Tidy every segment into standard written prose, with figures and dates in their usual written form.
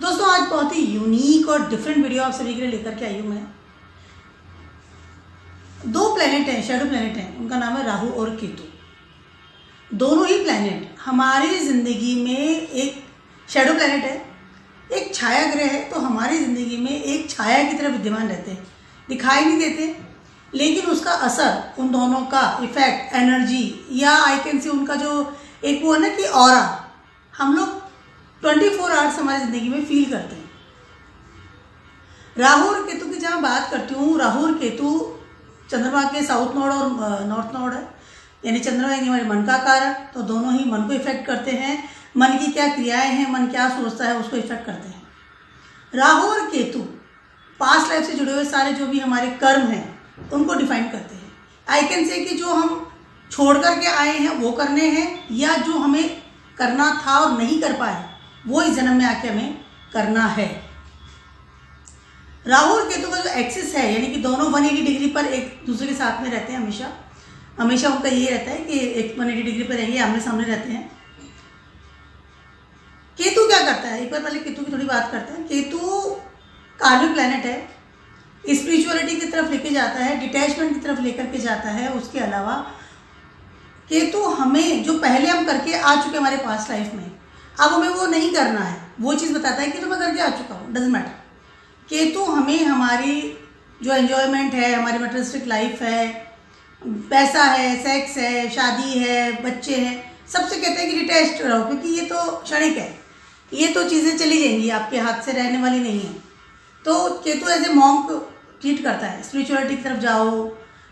दोस्तों आज बहुत ही यूनिक और डिफरेंट वीडियो आप सभी के लिए लेकर के आई हूँ मैं। दो प्लेनेट हैं, शैडो प्लेनेट हैं, उनका नाम है राहु और केतु। दोनों ही प्लेनेट हमारी ज़िंदगी में एक शैडो प्लेनेट है, एक छाया ग्रह है, तो हमारी ज़िंदगी में एक छाया की तरह विद्यमान रहते हैं, दिखाई नहीं देते, लेकिन उसका असर उन दोनों का इफेक्ट, एनर्जी या आई कैन से उनका जो एक वो है ना कि ऑरा, हम लोग 24 आवर्स हमारी ज़िंदगी में फील करते हैं। राहु और केतु की जहाँ बात करती हूँ, राहु और केतु चंद्रमा के साउथ नोड और नॉर्थ नोड है, यानी चंद्रमा यानी हमारे मन का कारक, तो दोनों ही मन को इफेक्ट करते हैं। मन की क्या क्रियाएं हैं, मन क्या सोचता है, उसको इफेक्ट करते हैं। राहु और केतु पास्ट लाइफ से जुड़े हुए सारे जो भी हमारे कर्म हैं उनको डिफाइन करते हैं। आई कैन से कि जो हम छोड़ करके आए हैं वो करने हैं, या जो हमें करना था और नहीं कर पाए वो इस जन्म में आके हमें करना है। राहु और केतु का जो एक्सिस है, यानी कि दोनों 180 डिग्री पर एक दूसरे के साथ में रहते हैं, हमेशा उनका ये रहता है कि एक 180 डिग्री पर रहेंगे, आमने सामने रहते हैं। केतु क्या करता है, एक बार पहले केतु की थोड़ी बात करते हैं। केतु कार्मिक प्लैनेट है, स्पिरिचुअलिटी की तरफ लेके जाता है, डिटैचमेंट की तरफ लेकर के जाता है। उसके अलावा केतु हमें जो पहले हम करके आ चुके हमारे पास्ट लाइफ में, अब हमें वो नहीं करना है, वो चीज़ बताता है कि तो मैं करके आ चुका हूँ, डजंट मैटर। केतु हमें हमारी जो एन्जॉयमेंट है, हमारी मटेरियलिस्टिक लाइफ है, पैसा है, सेक्स है, शादी है, बच्चे हैं, सबसे कहते हैं कि डिटैच्ड रहो, क्योंकि ये तो क्षणिक है, ये तो चीज़ें चली जाएंगी, आपके हाथ से रहने वाली नहीं है। तो Ketu as a monk treat करता है, स्पिरिचुअलिटी की तरफ जाओ,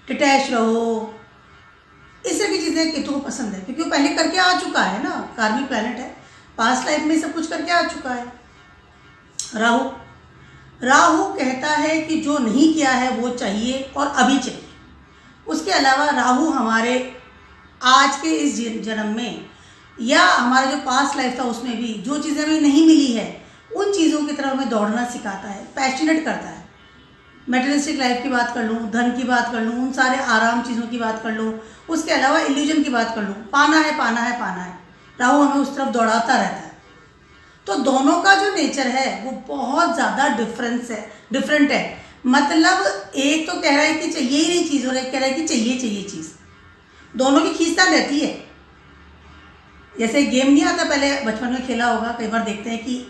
डिटैच रहो, इस तरह की चीज़ें केतु को पसंद है, क्योंकि वो पहले करके आ चुका है ना, कार्मिक प्लैनेट है, पास्ट लाइफ में सब कुछ करके आ चुका है। राहु कहता है कि जो नहीं किया है वो चाहिए और अभी चाहिए। उसके अलावा राहु हमारे आज के इस जन्म में या हमारा जो पास्ट लाइफ था उसमें भी जो चीज़ें हमें नहीं मिली है उन चीज़ों की तरफ हमें दौड़ना सिखाता है, पैशनेट करता है। मेटेरियलिस्टिक लाइफ की बात कर लूँ, धन की बात कर लूँ, उन सारे आराम चीज़ों की बात कर लूँ, उसके अलावा इल्यूजन की बात कर लूँ, पाना है पाना है पाना है, राहु हमें उस तरफ दौड़ाता रहता है। तो दोनों का जो नेचर है वो बहुत ज़्यादा डिफरेंट है। मतलब एक तो कह रहा है कि चाहिए ही नहीं चीज़, और एक कह रहा है कि चाहिए चीज़। दोनों की खींचतान रहती है। जैसे गेम नहीं आता, पहले बचपन में खेला होगा, कई बार देखते हैं कि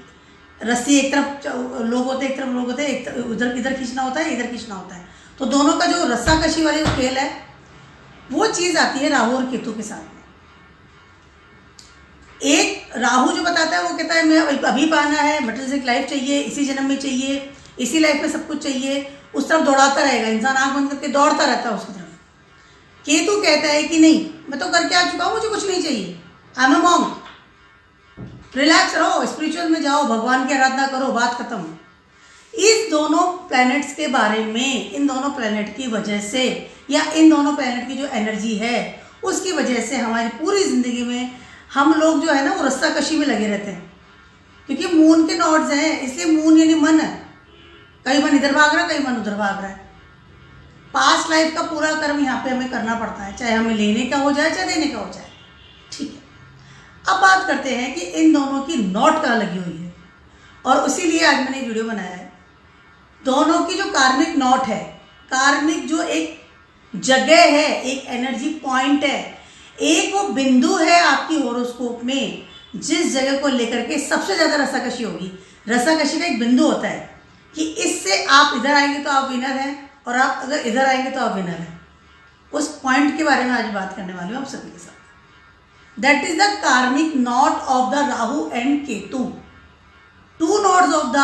रस्सी एक तरफ लोग होते हैं, एक तरफ लोग होते हैं, एक उधर इधर खींचना होता है, इधर खींचना होता है। तो दोनों का जो रस्सा कशी वाली जो खेल है वो चीज़ आती है राहु और केतु के साथ में। एक राहु जो बताता है वो कहता है मैं अभी पाना है, मटेरियलिस्टिक लाइफ चाहिए, इसी जन्म में चाहिए, इसी लाइफ में सब कुछ चाहिए, उस तरफ दौड़ाता रहेगा, इंसान आंख बंद करके दौड़ता रहता है उसकी तरफ। केतु कहता है कि नहीं, मैं तो करके आ चुका हूँ, मुझे कुछ नहीं चाहिए, I am a monk, relax रहो, स्पिरिचुअल में जाओ, भगवान की आराधना करो, बात खत्म। इस दोनों प्लैनेट्स के बारे में, इन दोनों प्लैनेट की वजह से या इन दोनों प्लैनेट की जो एनर्जी है उसकी वजह से हमारी पूरी ज़िंदगी में हम लोग जो है ना वो रस्साकशी में लगे रहते हैं, क्योंकि मून के नोड्स हैं, इसलिए मून यानी मन है, कई मन इधर भाग रहा है, कई मन उधर भाग रहा है। पास्ट लाइफ का पूरा कर्म यहाँ पे हमें करना पड़ता है, चाहे हमें लेने का हो जाए चाहे देने का हो जाए, ठीक है। अब बात करते हैं कि इन दोनों की नोट कहाँ लगी हुई है, और इसीलिए आज मैंने वीडियो बनाया है। दोनों की जो कार्मिक नोट है, कार्मिक जो एक जगह है, एक एनर्जी पॉइंट है, एक वो बिंदु है आपकी होरोस्कोप में जिस जगह को लेकर के सबसे ज़्यादा रस्साकशी होगी। रस्साकशी का एक बिंदु होता है कि इससे आप इधर आएंगे तो आप विनर हैं, और आप अगर इधर आएंगे तो आप विनर हैं। उस पॉइंट के बारे में आज बात करने वाली हूँ आप सभी के साथ। That is the karmic knot of the Rahu and Ketu, two knots of the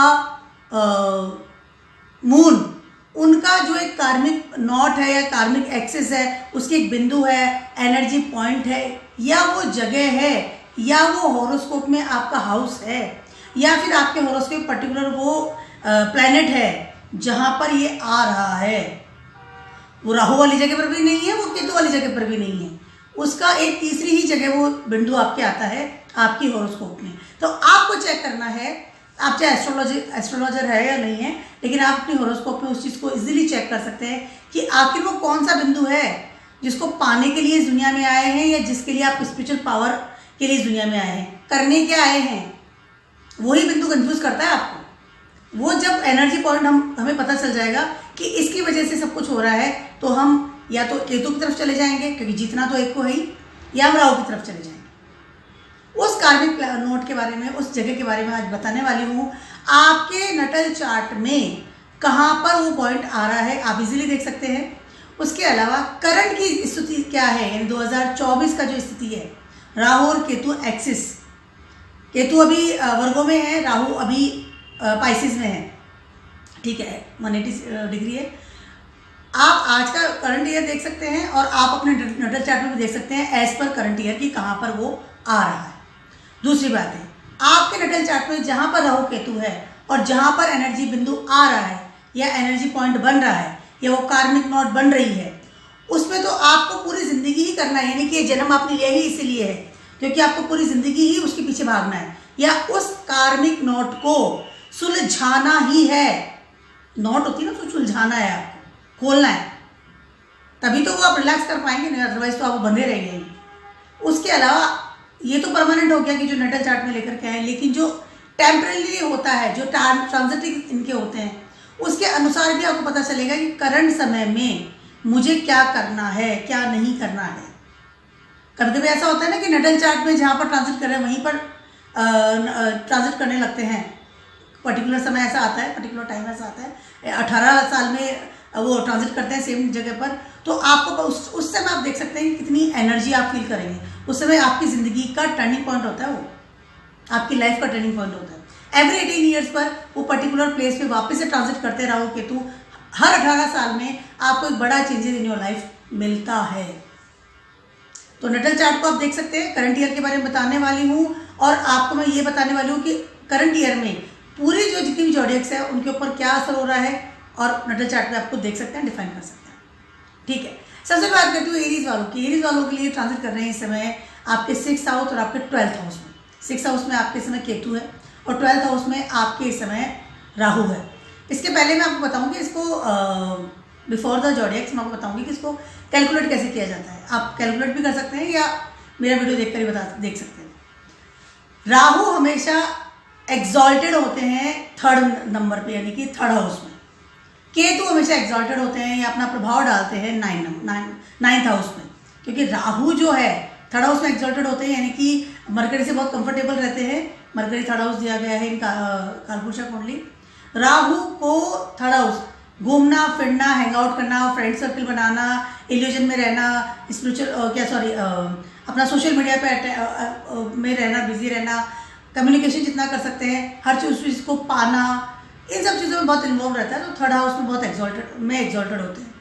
moon. उनका जो एक कार्मिक नॉट है या कार्मिक एक्सिस है, उसकी एक बिंदु है, एनर्जी पॉइंट है, या वो जगह है, या वो हॉरोस्कोप में आपका हाउस है, या फिर आपके हॉरोस्कोप पर्टिकुलर वो प्लैनेट है जहाँ पर ये आ रहा है। वो राहु वाली जगह पर भी नहीं है, वो केतु वाली जगह पर भी नहीं है, उसका एक तीसरी ही जगह वो बिंदु आपके आता है आपकी हॉरोस्कोप में। तो आपको चेक करना है, आप चाहे एस्ट्रोलॉजर है या नहीं है, लेकिन आप अपनी हॉरोस्कोप में उस चीज़ को इजीली चेक कर सकते हैं कि आखिर वो कौन सा बिंदु है जिसको पाने के लिए इस दुनिया में आए हैं, या जिसके लिए आप स्पिरिचुअल पावर के लिए इस दुनिया में आए हैं। करने क्या आए हैं, वही बिंदु कंफ्यूज करता है आपको। वो जब एनर्जी पॉइंट हमें पता चल जाएगा कि इसकी वजह से सब कुछ हो रहा है, तो हम या तो केतु की तरफ चले जाएंगे क्योंकि जीतना तो एक को है ही, या हम राहु की तरफ चले जाएंगे। उस कार्मिक नोट के बारे में, उस जगह के बारे में आज बताने वाली हूँ। आपके नटल चार्ट में कहाँ पर वो पॉइंट आ रहा है आप इजीली देख सकते हैं। उसके अलावा करंट की स्थिति क्या है, यानी 2024 का जो स्थिति है, राहु और केतु एक्सिस। केतु अभी वर्गों में है, राहु अभी पाइसिस में है, ठीक है, 180 डिग्री है। आप आज का करंट ईयर देख सकते हैं और आप अपने नटल चार्ट में भी देख सकते हैं एज पर करंट ईयर की कहाँ पर वो आ रहा है। दूसरी बात है, आपके नटल चार्ट में जहाँ पर राहु केतु है और जहाँ पर एनर्जी बिंदु आ रहा है या एनर्जी पॉइंट बन रहा है या वो कार्मिक नोट बन रही है, उसमें तो आपको पूरी ज़िंदगी ही करना है। यानी कि ये जन्म आपने लिया ही इसीलिए है क्योंकि आपको पूरी ज़िंदगी ही उसके पीछे भागना है या उस कार्मिक नोट को सुलझाना ही है। नोट होती है ना, तो सुलझाना है, आपको खोलना है, तभी तो वो आप रिलैक्स कर पाएंगे, नहीं अदरवाइज तो आप बंधे रह जाएंगे। उसके अलावा ये तो परमानेंट हो गया कि जो नटल चार्ट में लेकर के आए, लेकिन जो टेम्परेरी होता है, जो ट्रांजिटिव इनके होते हैं, उसके अनुसार भी आपको पता चलेगा कि करंट समय में मुझे क्या करना है, क्या नहीं करना है। कभी कभी ऐसा होता है ना कि नटल चार्ट में जहाँ पर ट्रांजिट कर रहे हैं वहीं पर ट्रांजिट करने लगते हैं। पर्टिकुलर समय ऐसा आता है, पर्टिकुलर टाइम ऐसा आता है, 18 साल में वो ट्रांजिट करते हैं सेम जगह पर, तो आपको उस समय आप देख सकते हैं कि कितनी एनर्जी आप फील करेंगे। उस समय आपकी ज़िंदगी का टर्निंग पॉइंट होता है, वो आपकी लाइफ का टर्निंग पॉइंट होता है। एवरी 18 ईयर्स पर वो पर्टिकुलर प्लेस पे वापस से ट्रांजिट करते राहु केतु। हर 18 साल में आपको एक बड़ा चेंजेस इन योर लाइफ मिलता है। तो नटल चार्ट को आप देख सकते हैं। करंट ईयर के बारे में बताने वाली हूँ और आपको मैं ये बताने वाली हूँ कि करंट ईयर में पूरी जो जितनी भी जॉडियक्स है उनके ऊपर क्या असर हो रहा है, और नटल चार्ट में आपको देख सकते हैं, डिफाइन कर सकते हैं, ठीक है। सबसे बात करती हूँ एरीज वालों की। एरीज वालों के लिए ट्रांजिट कर रहे हैं इस समय आपके 6th हाउस और आपके 12th हाउस में। 6th हाउस में आपके समय केतु है और 12th हाउस में आपके इस समय राहु है। इसके पहले मैं आपको बताऊंगी इसको बिफोर द जॉडियक्स मैं आपको बताऊंगी कि इसको कैलकुलेट कैसे किया जाता है। आप कैलकुलेट भी कर सकते हैं या मेरा वीडियो देखकर ही देख सकते हैं। राहु हमेशा एग्जॉल्टेड होते हैं 3rd नंबर पे, यानी कि 3rd हाउस में। केतु हमेशा एग्जॉल्टेड होते हैं या अपना प्रभाव डालते हैं 9th हाउस में, क्योंकि राहु जो है 3rd हाउस में एग्जॉल्टेड होते हैं, यानी कि मरकरी से बहुत कंफर्टेबल रहते हैं। मरकरी 3rd हाउस दिया गया है इन कालपुरुषा कुंडली। राहु को 3rd हाउस घूमना फिरना, हैंग आउट करना, फ्रेंड सर्कल बनाना, इल्यूजन में रहना, स्पिरिचुअल अपना सोशल मीडिया पे में रहना, बिजी रहना, कम्युनिकेशन जितना कर सकते हैं, हर चीज़ को पाना, इन सब चीज़ों में बहुत इन्वॉल्व रहता है। तो 3rd हाउस में बहुत एग्जॉल्टेड होते हैं।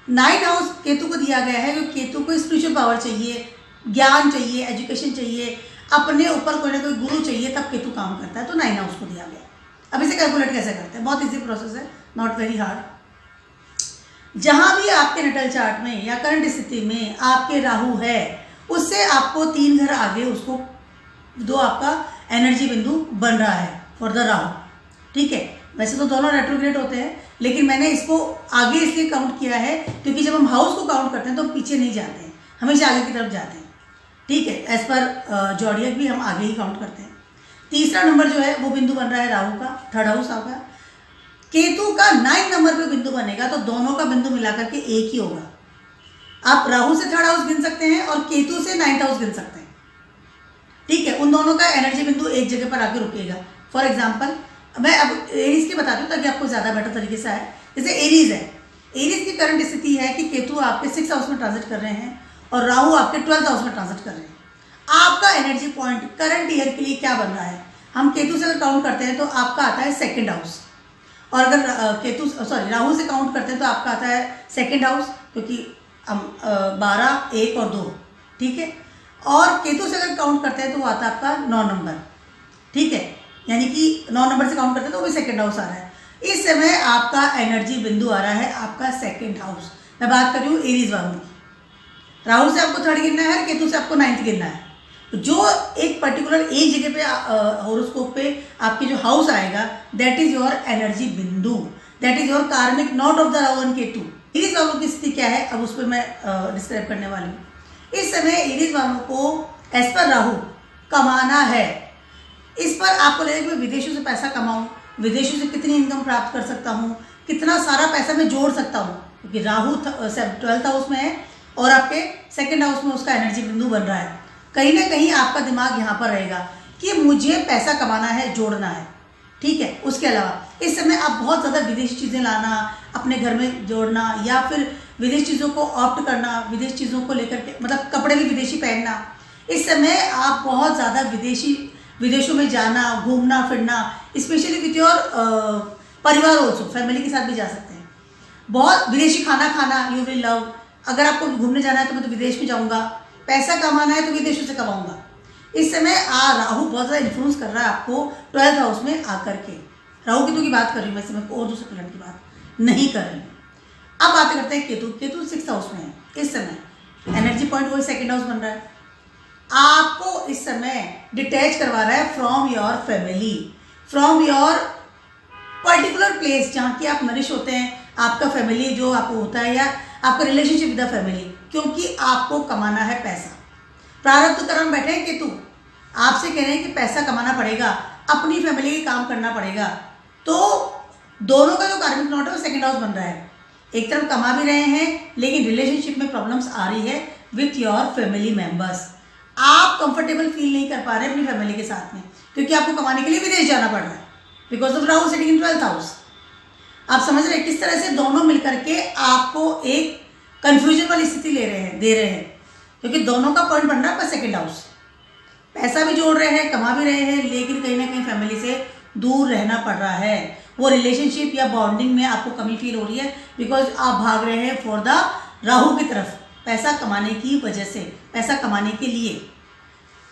9th हाउस केतु को दिया गया है, क्योंकि केतु को स्पिरिचुअल पावर चाहिए, ज्ञान चाहिए, एजुकेशन चाहिए, अपने ऊपर कोई ना कोई गुरु चाहिए, तब केतु काम करता है। तो 9th हाउस को दिया गया। अब इसे कैलकुलेट कैसे करते हैं, बहुत इजी प्रोसेस है, नॉट वेरी हार्ड। जहाँ भी आपके नटल चार्ट में या करंट स्थिति में आपके राहु है, उससे आपको 3 घर आगे उसको दो आपका एनर्जी बिंदु बन रहा है फॉर द राहु, ठीक है। वैसे तो दोनों रेट्रोग्रेड होते हैं, लेकिन मैंने इसको आगे इसलिए काउंट किया है क्योंकि जब हम हाउस को काउंट करते हैं तो हम पीछे नहीं जाते हैं, हमेशा आगे की तरफ जाते हैं, ठीक है। एज पर जॉडियक भी हम आगे ही काउंट करते हैं। तीसरा नंबर जो है वो बिंदु बन रहा है राहु का, 3rd हाउस आपका। केतु का 9th नंबर पे बिंदु बनेगा, तो दोनों का बिंदु मिलाकर के एक ही होगा। आप राहु से 3rd हाउस गिन सकते हैं और केतु से 9th हाउस गिन सकते हैं, ठीक है। उन दोनों का एनर्जी बिंदु एक जगह पर आके रुकेगा। फॉर एग्जाम्पल मैं अब एरीज की बताती हूँ ताकि आपको ज़्यादा बेटर तरीके से आए। जैसे एरीज है, एरीज की करंट स्थिति है कि केतु आपके 6th हाउस में ट्रांजिट कर रहे हैं और राहु आपके 12th हाउस में ट्रांजिट कर रहे हैं। आपका एनर्जी पॉइंट करंट ईयर के लिए क्या बन रहा है, हम केतु से अगर काउंट करते हैं तो आपका आता है 2nd हाउस, और अगर राहु से काउंट करते हैं तो आपका आता है 2nd हाउस, क्योंकि हम 12, 1 और 2, ठीक है। और केतु से अगर काउंट करते हैं तो वो आता है आपका 9 नंबर, ठीक है। यानी कि 9 नंबर से काउंट करते हैं तो वो भी 2nd हाउस आ रहा है। इस समय आपका एनर्जी बिंदु आ रहा है आपका 2nd हाउस। मैं बात कर रही हूँ एरीज वालों की। राहु से आपको 3rd गिनना है, केतु से आपको 9th गिनना है। जो एक पर्टिकुलर एक जगह पे हॉरोस्कोप पे आपके जो हाउस आएगा, दैट इज योर एनर्जी बिंदु, दैट इज योर कार्मिक knot of the Rahu and Ketu. Aries वालों की स्थिति क्या है अब उस पर मैं डिस्क्राइब करने वाली हूँ। इस समय एरीज वालों को एज पर राहु कमाना है। इस पर आपको लगेगा कि मैं विदेशों से पैसा कमाऊं, विदेशों से कितनी इनकम प्राप्त कर सकता हूं, कितना सारा पैसा मैं जोड़ सकता हूं, क्योंकि राहु 12th हाउस में है और आपके 2nd हाउस में उसका एनर्जी बिंदु बन रहा है। कहीं ना कहीं आपका दिमाग यहाँ पर रहेगा कि मुझे पैसा कमाना है, जोड़ना है, ठीक है। उसके अलावा इस समय आप बहुत ज़्यादा विदेशी चीज़ें लाना, अपने घर में जोड़ना, या फिर विदेशी चीज़ों को ऑप्ट करना, विदेशी चीज़ों को लेकर के मतलब कपड़े भी विदेशी पहनना। इस समय आप बहुत ज़्यादा विदेशों में जाना, घूमना फिरना, स्पेशली विथ योर परिवार ऑल्सो, फैमिली के साथ भी जा सकते हैं। बहुत विदेशी खाना खाना, यू विल लव। अगर आपको घूमने जाना है तो मैं तो विदेश में जाऊँगा, पैसा कमाना है तो विदेशों से कमाऊँगा। इस समय राहु बहुत ज़्यादा इन्फ्लुएंस कर रहा है आपको 12th हाउस में आकर के। राहु केतु की बात कर रही हूँ मैं इस समय, और दूसरे प्लैनेट की बात नहीं कर रही हूँ। अब बात करते हैं केतु। केतु 6th हाउस में है इस समय, एनर्जी पॉइंट वही 2nd हाउस बन रहा है। आपको इस समय डिटैच करवा रहा है from your family, from your particular place जहाँ की आप नरिश होते हैं, आपका फैमिली जो आपको होता है, या आपका रिलेशनशिप विद द फैमिली, क्योंकि आपको कमाना है पैसा। प्रारब्ध कर्म बैठे हैं केतु, आपसे कह रहे हैं कि पैसा कमाना पड़ेगा, अपनी फैमिली के काम करना पड़ेगा। तो दोनों का जो कार्मिक नोट है वो 2nd हाउस बन रहा है। एक तरफ कमा भी रहे हैं, लेकिन रिलेशनशिप में प्रॉब्लम्स आ रही है विथ योर फैमिली मेंबर्स। आप कंफर्टेबल फील नहीं कर पा रहे अपनी फैमिली के साथ में, क्योंकि आपको कमाने के लिए विदेश जाना पड़ रहा है because of Rahu sitting in 12th house. आप समझ रहे हैं किस तरह से दोनों मिलकर के आपको एक कंफ्यूजन वाली स्थिति दे रहे हैं, क्योंकि दोनों का पॉइंट बन रहा है आपका 2nd हाउस। पैसा भी जोड़ रहे हैं, कमा भी रहे हैं, लेकिन कहीं ना कहीं फैमिली से दूर रहना पड़ रहा है। वो रिलेशनशिप या बॉन्डिंग में आपको कमी फील हो रही है बिकॉज आप भाग रहे हैं फॉर द राहु की तरफ, पैसा कमाने की वजह से, पैसा कमाने के लिए।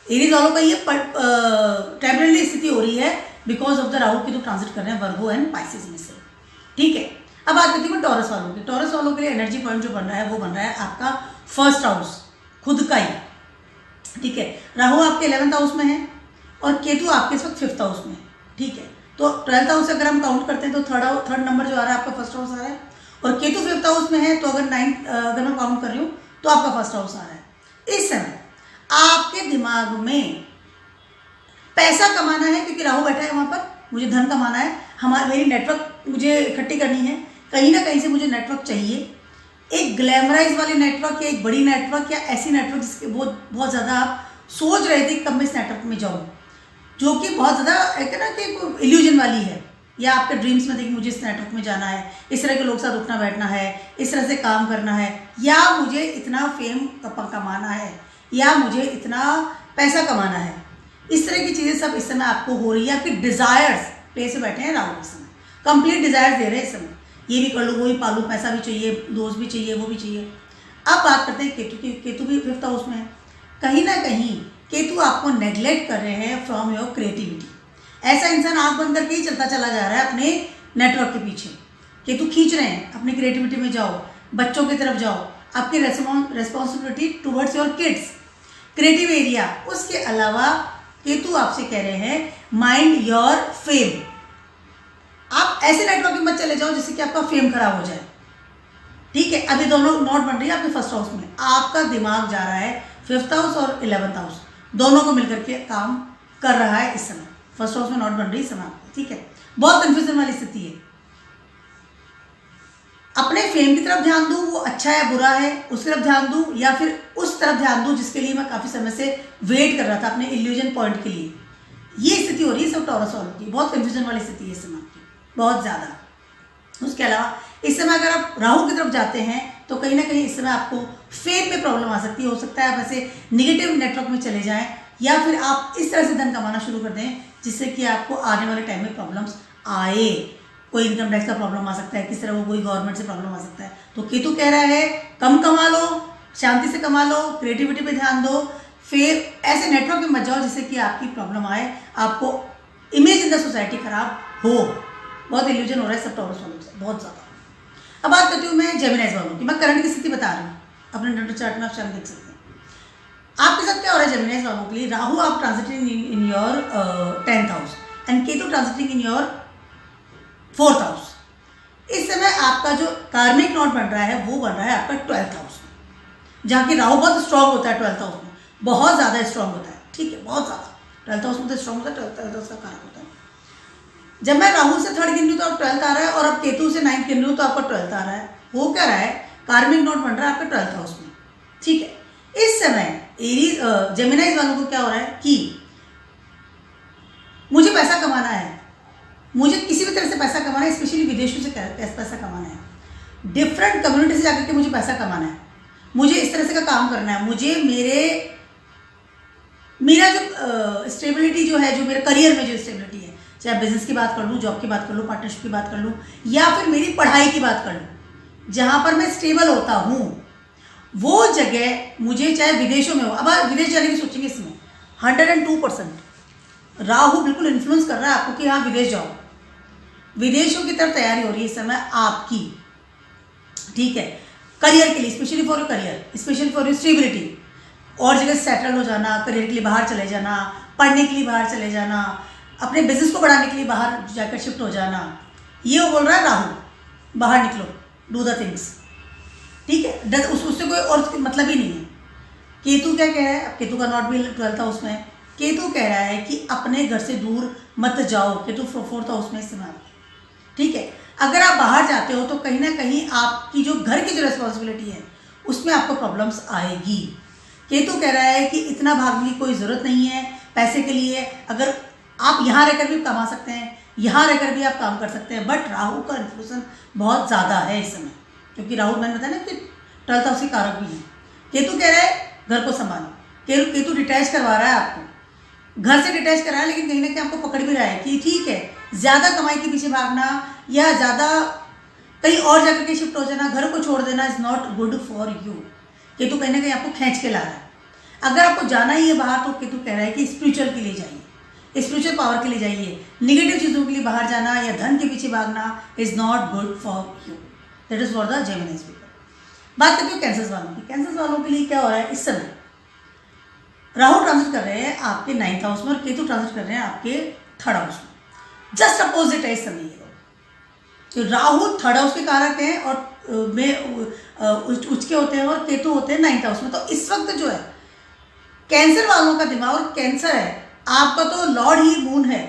एरीज वालों का ये टेम्परेरी स्थिति हो रही है बिकॉज ऑफ द राहु की जो ट्रांजिट कर रहे हैं वर्गो एंड पाइसेस में से, ठीक है। अब बात करती हूँ टॉरस वालों की। टॉरस वालों के लिए एनर्जी पॉइंट जो बन रहा है वो बन रहा है आपका 1st हाउस, खुद का ही, ठीक है। राहु आपके 11th हाउस में है और केतु आपके इस वक्त 5th हाउस में है, ठीक है। तो 12th हाउस अगर हम काउंट करते हैं तो थर्ड नंबर जो आ रहा है आपका 1st हाउस आ रहा है, और केतु 5th हाउस में है तो अगर मैं काउंट कर रही हूँ तो आपका 1st हाउस आ रहा है। इस समय आपके दिमाग में पैसा कमाना है, क्योंकि राहु बैठा है वहाँ पर, मुझे धन कमाना है, मेरी नेटवर्क मुझे इकट्ठी करनी है, कहीं ना कहीं से मुझे नेटवर्क चाहिए, एक ग्लैमराइज वाली नेटवर्क या एक बड़ी नेटवर्क या ऐसी नेटवर्क जिसके बहुत ज़्यादा आप सोच रहे थे कि कब मैं इस नेटवर्क में जाऊँ, जो कि बहुत ज़्यादा है ना कि इल्यूजन वाली है, या आपके ड्रीम्स में देखिए मुझे इस नेटवर्क में जाना है, इस तरह के लोग साथ उठना बैठना है, इस तरह से काम करना है, या मुझे इतना फेम कमाना है, या मुझे इतना पैसा कमाना है। इस तरह की चीज़ें सब इस समय आपको हो रही है। आपके डिज़ायर्स प्लेस से बैठे हैं राहु इस समय, कंप्लीट डिज़ायर्स दे रहे हैं इस समय, ये भी कर लो, वो भी पालू, पैसा भी चाहिए, दोस्त भी चाहिए, वो भी चाहिए। अब बात करते हैं केतु की। केतु भी 5th हाउस में है। कहीं ना कहीं केतु आपको नेग्लेक्ट कर रहे हैं फ्रॉम योर क्रिएटिविटी। ऐसा इंसान आँख बंद करके ही चलता चला जा रहा है अपने नेटवर्क के पीछे। केतु खींच रहे हैं अपनी क्रिएटिविटी में, जाओ बच्चों की तरफ जाओ, आपकी responsibility towards your kids, creative area. उसके अलावा केतु आपसे कह रहे हैं माइंड योर फेम। आप ऐसे नेटवर्क में मत चले जाओ जिससे कि आपका फेम खराब हो जाए, ठीक है। अभी दोनों नोट बन रही है आपके 1st हाउस में, आपका दिमाग जा रहा है 5th हाउस और 11th हाउस, दोनों को मिलकर के काम कर रहा है इस समय। 1st हाउस में नोट बन रही है इस समय आपको, ठीक है। बहुत कंफ्यूजन वाली स्थिति है। अपने फेम की तरफ ध्यान दूँ, वो अच्छा है बुरा है, उस तरफ ध्यान दूँ, या फिर उस तरफ ध्यान दूँ जिसके लिए मैं काफ़ी समय से वेट कर रहा था अपने इल्यूजन पॉइंट के लिए। ये स्थिति हो रही है सब टॉरस वालों की। बहुत कंफ्यूजन वाली स्थिति है इस समय आपकी, बहुत ज़्यादा। उसके अलावा इस समय अगर आप राहु की तरफ जाते हैं तो कहीं ना कहीं इस समय आपको फेम में प्रॉब्लम आ सकती है। हो सकता है आप ऐसे निगेटिव नेटवर्क में चले जाएं, या फिर आप इस तरह से धन कमाना शुरू कर दें जिससे कि आपको आने वाले टाइम में प्रॉब्लम्स आए। कोई इनकम टैक्स का प्रॉब्लम आ सकता है, किस तरह वो कोई गवर्नमेंट से प्रॉब्लम आ सकता है। तो केतु कह रहा है कम कमा लो, शांति से कमा लो, क्रिएटिविटी पे ध्यान दो, फिर ऐसे नेटवर्क में मत जाओ जिससे कि आपकी प्रॉब्लम आए, आपको इमेज इन द सोसाइटी खराब हो। बहुत इल्यूजन हो रहा है सब टॉरस वालों से, बहुत ज़्यादा। अब बात करती हूँ मैं जेमिनाइज वालों की। मैं करंट की स्थिति बता रही हूँ, अपने नेटल चार्ट में आप शायद देख सकते हैं आपके साथ क्या हो रहा है जेमिनाइज वालों के लिए। राहु आप transiting in your 10th house and Ketu transiting in your 4th house. इस समय आपका जो कार्मिक नोट बन रहा है वो बन रहा है आपका 12th हाउस में, जहाँ की राहु बहुत स्ट्रांग होता है 12th हाउस में, बहुत ज़्यादा स्ट्रांग होता है, ठीक है, बहुत ज़्यादा। 12th हाउस में तो स्ट्रॉन्ग होता है, 12th हाउस का कारक होता है। जब मैं राहु से 3rd गिन रही हूँ तो आप 12th आ रहा है, और अब केतु से 9th गिन रही हूँ तो आपका 12th आ रहा है। वो क्या रहा है, कार्मिक नोट बन रहा है आपके 12th हाउस में। ठीक है, इस समय एरीज जेमिनाइज वालों को क्या हो रहा है कि मुझे पैसा कमाना है, मुझे किसी भी तरह से पैसा कमाना है, स्पेशली विदेशों से पैसा कमाना है, डिफरेंट कम्युनिटी से जाकर के मुझे पैसा कमाना है, मुझे इस तरह से का काम करना है, मुझे मेरा जो स्टेबिलिटी जो है, जो मेरे करियर में जो स्टेबिलिटी है, चाहे बिजनेस की बात कर लूँ, जॉब की बात कर लूँ, पार्टनरशिप की बात कर लूँ, या फिर मेरी पढ़ाई की बात कर लूँ, जहाँ पर मैं स्टेबल होता हूँ, वो जगह मुझे चाहे विदेशों में हो। अब आप विदेश जाने की सोचेंगे, इसमें 102% राहु बिल्कुल इन्फ्लुएंस कर रहा है आपको कि हाँ विदेश जाओ, विदेशों की तरफ तैयारी हो रही है इस समय आपकी। ठीक है, करियर के लिए, specially for your career, specially for your stability, और जगह सेटल हो जाना, करियर के लिए बाहर चले जाना, पढ़ने के लिए बाहर चले जाना, अपने बिजनेस को बढ़ाने के लिए बाहर जाकर शिफ्ट हो जाना, ये वो बोल रहा है राहु, बाहर निकलो, डू द थिंग्स। ठीक है, उससे कोई और मतलब ही नहीं है। केतु क्या कह रहा है, अब केतु का नॉट भी 12th हाउस में है, केतु कह रहा है कि अपने घर से दूर मत जाओ, केतु 4th हाउस में इस्तेमाल। ठीक है, अगर आप बाहर जाते हो तो कहीं ना कहीं आपकी जो घर की जो रिस्पॉन्सिबिलिटी है उसमें आपको प्रॉब्लम्स आएगी। केतु कह रहा है कि इतना भागने की कोई ज़रूरत नहीं है पैसे के लिए, अगर आप यहाँ रहकर भी कमा सकते हैं, यहाँ रहकर भी आप काम कर सकते हैं, बट राहु का इन्फ्लुएंस बहुत ज़्यादा है इस समय, क्योंकि राहु मैंने बताया ना कि 12th हाउस के कारक भी है। केतु कह रहा है घर को संभालो, केतु डिटैच करवा रहा है आपको, घर से डिटैच कर रहा है, लेकिन कहीं ना कहीं आपको पकड़ भी रहा है कि ठीक है, ज़्यादा कमाई के पीछे भागना या ज़्यादा कहीं और जाकर के शिफ्ट हो जाना, घर को छोड़ देना is not good for you. Ketu कहीं ना कहीं आपको खींच के ला रहा है। अगर आपको जाना ही है बाहर तो केतु कह रहा है कि स्पिरिचुअल के लिए जाइए, स्पिरिचुअल पावर के लिए जाइए, निगेटिव चीज़ों के लिए बाहर जाना या धन के पीछे भागना is not good for you. That is for the Gemini people. बात करते हो कैंसर वालों की। कैंसर वालों के लिए क्या हो रहा है इस समय, राहु ट्रांजिट कर रहे हैं आपके 9th हाउस में और केतु ट्रांजिट कर रहे हैं आपके 3rd हाउस में। जस्ट अपोजिट है इस समय ये। तो राहु 3rd हाउस के कारक हैं और उसके होते हैं, और केतु होते हैं 9th हाउस में। तो इस वक्त जो है कैंसर वालों का दिमाग, और कैंसर है आपका तो लॉर्ड ही मून है,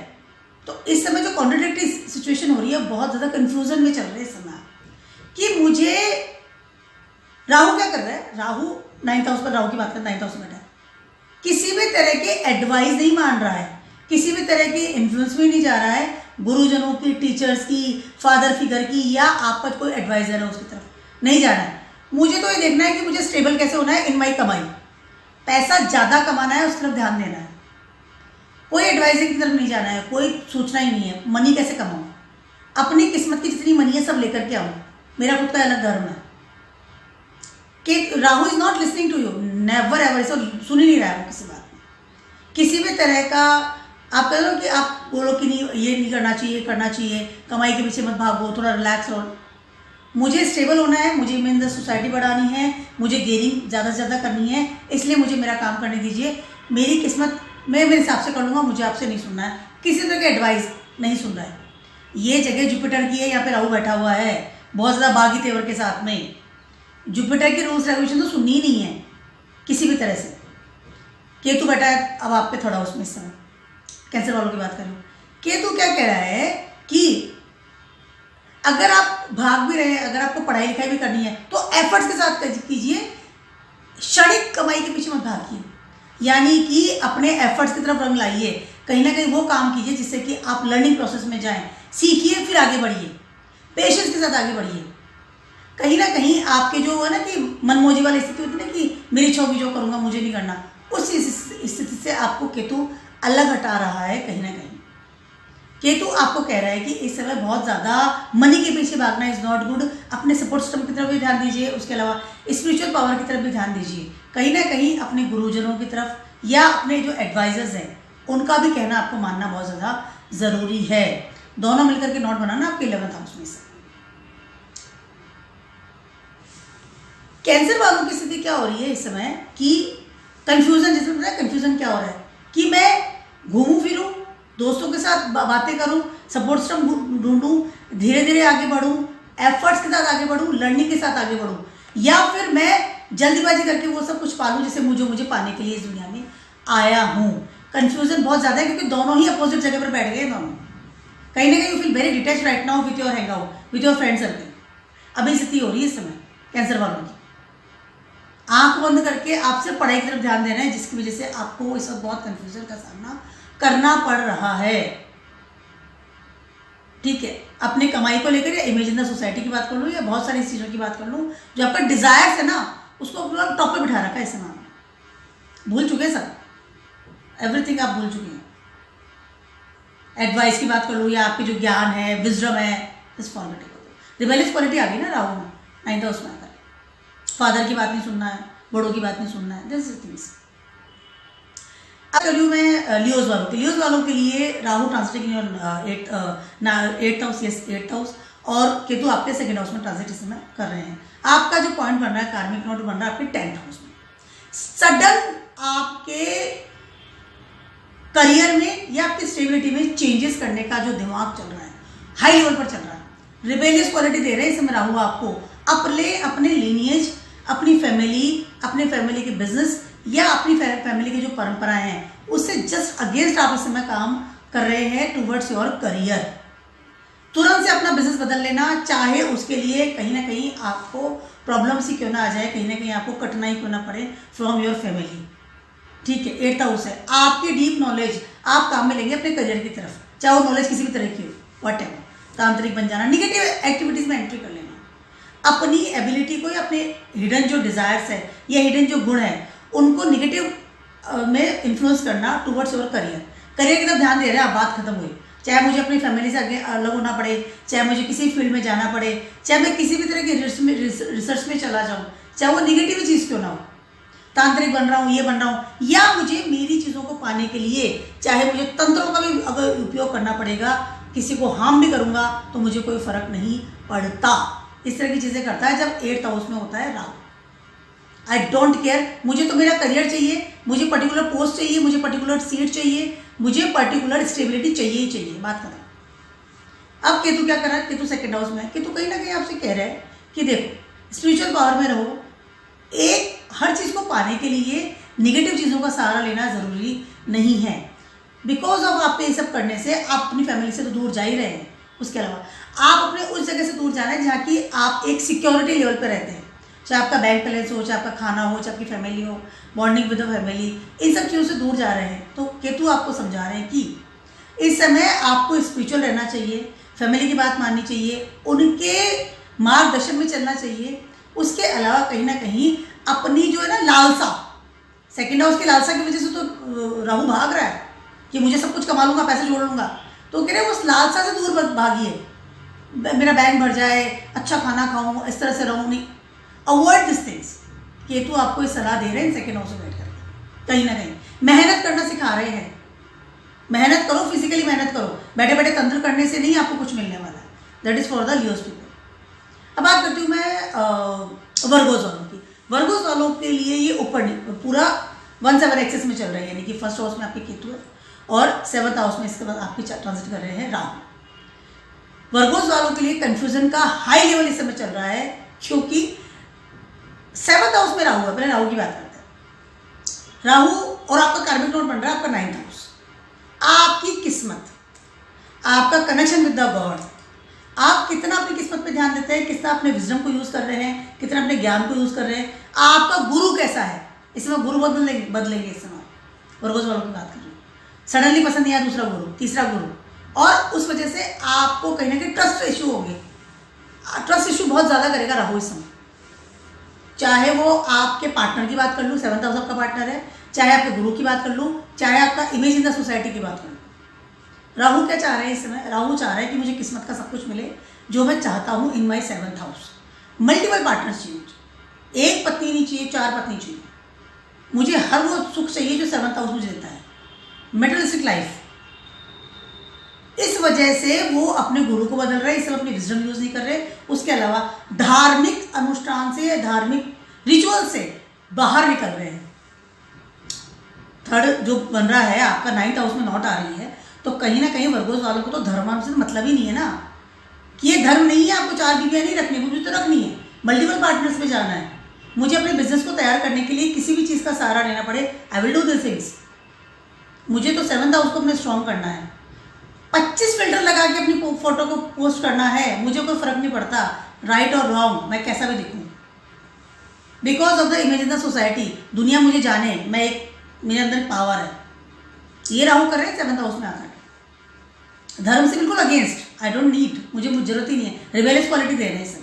तो इस समय जो कॉन्ट्रडिक्टरी सिचुएशन हो रही है, बहुत ज़्यादा कंफ्यूजन में चल रहे हैं इस समय कि मुझे राहु क्या कर रहा है, राहु 9th हाउस पर, राहु की बात करें 9th हाउस में बैठा है, किसी भी तरह के एडवाइस नहीं मान रहा है, किसी भी तरह की इन्फ्लुएंस में नहीं जा रहा है, गुरुजनों की, टीचर्स की, फादर फिगर की, या आपका कोई एडवाइजर है उसकी तरफ नहीं जाना है। मुझे तो ये देखना है कि मुझे स्टेबल कैसे होना है इन माई कमाई, पैसा ज़्यादा कमाना है, उस तरफ ध्यान देना है, कोई एडवाइजर की तरफ नहीं जाना है, कोई सोचना ही नहीं है मनी कैसे कमाऊँ, अपनी किस्मत की जितनी मनी है सब लेकर के आऊँ, मेरा खुद का अलग धर्म है। कि Rahu is not listening to you, never ever, इसे सुन ही नहीं रहा है किसी बात में, किसी भी तरह का। आप कह लो कि आप बोलो कि नहीं ये नहीं करना चाहिए, करना चाहिए, कमाई के पीछे मत भागो, थोड़ा रिलैक्स रहो, मुझे स्टेबल होना है, मुझे इन द सोसाइटी बढ़ानी है, मुझे गेनिंग ज़्यादा से ज़्यादा करनी है, इसलिए मुझे मेरा काम करने दीजिए, मेरी किस्मत मैं मेरे हिसाब से कर लूँगा, मुझे आपसे नहीं सुनना है, किसी तरह की एडवाइस नहीं सुन रहा है। ये जगह जुपिटर की है, यहाँ पे राहु बैठा हुआ है बहुत ज़्यादा बागी तेवर के साथ में। जुपिटर के रूल्स रेगुलेशन तो सुननी ही नहीं है किसी भी तरह से। केतु बैठा है अब आपके 3rd हाउस में इस समय, कैंसर वालों की बात करें, केतु क्या कह रहा है कि अगर आप भाग भी रहे हैं, अगर आपको पढ़ाई लिखाई भी करनी है तो एफर्ट्स के साथ कीजिए, क्षणिक कमाई के पीछे मत भागिए, यानी कि अपने एफर्ट्स की तरफ रंग लाइए, कहीं ना कहीं वो काम कीजिए जिससे कि आप लर्निंग प्रोसेस में जाएं, सीखिए फिर आगे बढ़िए, पेशेंस के साथ आगे बढ़िए। कहीं ना कहीं आपके जो है ना कि मनमोजी वाली स्थिति होती है ना कि मेरी इच्छा होगी जो करूँगा, मुझे नहीं करना, उस स्थिति से आपको केतु अलग हटा रहा है। कहीं ना कहीं केतु आपको कह रहा है कि इस समय बहुत ज़्यादा मनी के पीछे भागना इज़ नॉट गुड, अपने सपोर्ट सिस्टम की तरफ भी ध्यान दीजिए, उसके अलावा स्पिरिचुअल पावर की तरफ भी ध्यान दीजिए, कहीं ना कहीं अपने गुरुजनों की तरफ या अपने जो एडवाइजर्स हैं उनका भी कहना आपको मानना बहुत ज़्यादा ज़रूरी है। दोनों मिलकर के नोट बनाना आपके 11th हाउस में से। कैंसर वालों की स्थिति क्या हो रही है इस समय कि कंफ्यूजन, जैसे बताया कंफ्यूजन क्या हो रहा है कि मैं घूमूं फिरूं, दोस्तों के साथ बातें करूं, सपोर्ट सिस्टम ढूंढूं, धीरे धीरे आगे बढ़ूं, एफर्ट्स के साथ आगे बढ़ूं, लर्निंग के साथ आगे बढ़ूं, या फिर मैं जल्दीबाजी करके वो सब कुछ पालूं जैसे मुझे पाने के लिए इस दुनिया में आया हूं। कंफ्यूजन बहुत ज़्यादा है, क्योंकि दोनों ही अपोजिट जगह पर बैठ गए दोनों। कहीं ना कहीं you feel very detach right now with your hang out with your friend circle. अभी स्थिति हो रही है इस समय कैंसर वालों की, आंख बंद करके आप सिर्फ पढ़ाई की तरफ ध्यान दे रहे हैं, जिसकी वजह से आपको इस वक्त बहुत कंफ्यूजन का सामना करना पड़ रहा है। ठीक है, अपनी कमाई को लेकर या इमेज इन द सोसाइटी की बात कर लूँ या बहुत सारी चीज़ों की बात कर लूँ, जो आपका डिजायर्स है ना उसको टॉप पे बिठा रखा है इस समय। भूल चुके हैं सब, एवरीथिंग आप भूल चुके हैं। एडवाइस की बात कर लूँ या आपके जो ज्ञान है, विजडम है, इस फॉर्मेटिव रिबेलियस क्वालिटी आ गई ना राहु में, 9th हाउस में आकर। फादर की बात नहीं सुनना है, बड़ों की बात नहीं सुनना है, दिस थिंग्स। अब चलिए मैं लियोज वालों के लिए Rahu transiting in your 8th house, yes 8th house, और केतु आपके 2nd हाउस में ट्रांजिट इस समय कर रहे हैं। आपका जो पॉइंट बन रहा है, कार्मिक नोट बन रहा है आपके 10th हाउस में। सडन आपके करियर में या आपकी स्टेबिलिटी में चेंजेस करने का जो दिमाग चल रहा है, हाई लेवल पर चल रहा है। रिबेलियस क्वालिटी दे रहे हैं इस समय राहु आपको, अपने लीनिएज, अपनी फैमिली के बिजनेस या अपनी फैमिली की जो परंपराएं हैं उससे जस्ट अगेंस्ट आप इस समय काम कर रहे हैं टूवर्ड्स योर करियर। तुरंत से अपना बिजनेस बदल लेना, चाहे उसके लिए कहीं ना कहीं आपको प्रॉब्लम्स ही क्यों ना आ जाए, कहीं ना कहीं आपको कठिनाई क्यों ना पड़े फ्रॉम योर फैमिली। ठीक है, 8th हाउस है, आपकी डीप नॉलेज आप काम में लेंगे अपने करियर की तरफ, चाहे वो नॉलेज किसी भी तरह की हो, वट एवर। तांत्रिक बन जाना, निगेटिव एक्टिविटीज में एंट्री कर लेना, अपनी एबिलिटी को या अपने हिडन जो डिजायर्स है या हिडन जो गुण है उनको निगेटिव में इन्फ्लुएंस करना टूवर्ड्स योर करियर की तरफ ध्यान दे रहे हैं आप। बात खत्म हुई, चाहे मुझे अपनी फैमिली से आगे अलग होना पड़े, चाहे मुझे किसी फील्ड में जाना पड़े, चाहे मैं किसी भी तरह की रिसर्च में चला जाऊँ, चाहे वो निगेटिव चीज़ क्यों ना हो, तांत्रिक बन रहा हूँ, ये बन रहा हूँ, या मुझे मेरी चीज़ों को पाने के लिए चाहे मुझे तंत्रों का भी अगर उपयोग करना पड़ेगा, किसी को हार्म भी करूँगा तो मुझे कोई फर्क नहीं पड़ता। इस तरह की चीज़ें करता है जब 8th हाउस में होता है राहु। आई डोंट केयर, मुझे तो मेरा करियर चाहिए, मुझे पर्टिकुलर पोस्ट चाहिए, मुझे पर्टिकुलर सीट चाहिए, मुझे पर्टिकुलर स्टेबिलिटी चाहिए ही चाहिए। बात करें अब केतु क्या कर रहा है, केतु 2nd हाउस में है। केतु कहीं ना कहीं आपसे कह रहा है कि देखो स्पिरिचुअल पावर में रहो, एक हर चीज़ को पाने के लिए निगेटिव चीज़ों का सहारा लेना ज़रूरी नहीं है। बिकॉज ऑफ आपके ये सब करने से आप अपनी फैमिली से तो दूर जा ही रहे हैं, उसके अलावा आप अपने उस जगह से दूर जा रहे हैं जहाँ की आप एक सिक्योरिटी लेवल पर रहते हैं, चाहे आपका बैंक बैलेंस हो, चाहे आपका खाना हो, चाहे आपकी फैमिली हो, बॉन्डिंग विद द फैमिली, इन सब चीज़ों से दूर जा रहे हैं। तो केतु आपको समझा रहे हैं कि इस समय आपको स्पिरिचुअल रहना चाहिए, फैमिली की बात माननी चाहिए, उनके मार्गदर्शन में चलना चाहिए। उसके अलावा कहीं ना कहीं अपनी जो है ना लालसा, 2nd हाउस की लालसा की वजह से तो राहु भाग रहा है कि मुझे सब कुछ कमा लूँगा, पैसे जोड़ लूँगा, तो कह रहे हैं उस लालसा से दूर भागिए। मेरा बैंक भर जाए, अच्छा खाना खाऊँ, इस तरह से रहूँ नहीं, अवॉइड दिस थिंग्स। केतु आपको इस सलाह दे रहे हैं 2nd हाउस में बैठ कर। कहीं ना कहीं मेहनत करना सिखा रहे हैं, मेहनत करो, फिजिकली मेहनत करो, बैठे बैठे तंत्र करने से नहीं आपको कुछ मिलने वाला है। That is for the Leos people. अब बात करती हूँ मैं वर्गोस वालों की। वर्गोस वालों के लिए ये ऊपर पूरा 1/7 एक्सेस में चल रहा है, यानी कि 1st हाउस में आपके केतु है और 7th हाउस में इसके बाद आपकी ट्रांजिट कर रहे हैं राहु। वर्गोस वालों के लिए कंफ्यूजन का हाई लेवल इस समय चल रहा है, क्योंकि 7th हाउस में राहु है। पहले राहु की बात करते हैं। राहु और आपका कार्मिक नोड बन रहा है आपका 9th हाउस। आपकी किस्मत, आपका कनेक्शन विद द गॉड, आप कितना अपनी किस्मत पे ध्यान देते हैं, कितना अपने विजडम को यूज़ कर रहे हैं, कितना अपने ज्ञान को यूज़ कर रहे हैं, आपका गुरु कैसा है। इस समय गुरु बदलेंगे इस समय, वर्गोस वालों की बात कर रही हूँ। सडनली पसंद नहीं आया दूसरा गुरु, तीसरा गुरु, और उस वजह से आपको कहीं ना कहीं ट्रस्ट इशू होंगे। ट्रस्ट इशू बहुत ज़्यादा करेगा राहु इस समय, चाहे वो आपके पार्टनर की बात कर लूँ, 7th हाउस आपका पार्टनर है, चाहे आपके गुरु की बात कर लूँ, चाहे आपका इमेज इन द सोसाइटी की बात कर लूँ। राहु क्या चाह रहे हैं इस समय, राहु चाह रहा है कि मुझे किस्मत का सब कुछ मिले जो मैं चाहता हूँ इन माई 7th हाउस। मल्टीपल पार्टनर्स चाहिए मुझे, एक पत्नी नहीं चाहिए, 4 पत्नी चाहिए, मुझे हर वो सुख चाहिए जो 7th हाउस मुझे देता है, मेटेरियलिस्टिक लाइफ। इस वजह से वो अपने गुरु को बदल रहे हैं, इस समय अपनी विजडम यूज नहीं कर रहे। उसके अलावा धार्मिक अनुष्ठान से, धार्मिक रिचुअल से बाहर निकल रहे हैं। 3rd जो बन रहा है आपका 9th हाउस में नॉट आ रही है, तो कहीं ना कहीं वर्गोस वालों को तो धर्म से मतलब ही नहीं है ना, कि ये धर्म नहीं है, आपको 4 बीवियाँ नहीं रखनी, मुझे तो रखनी है, मल्टीपल पार्टनर्स पे जाना है, मुझे अपने बिजनेस को तैयार करने के लिए किसी भी चीज़ का सहारा लेना पड़े, I will do this things. मुझे तो 7th हाउस को अपने स्ट्रॉन्ग करना है, 25 फिल्टर लगा के अपनी फोटो को पोस्ट करना है, मुझे कोई फर्क नहीं पड़ता राइट और रॉन्ग, मैं कैसा भी दिखूँ, because of the image in the society, दुनिया मुझे जाने, मैं एक, मेरे अंदर पावर है। ये राहु कर रहे हैं 7th हाउस में आकर, धर्म से बिल्कुल अगेंस्ट, आई डोंट नीड, मुझे जरूरत ही नहीं है, रिबेलियस क्वालिटी दे रहे हैं इस समय।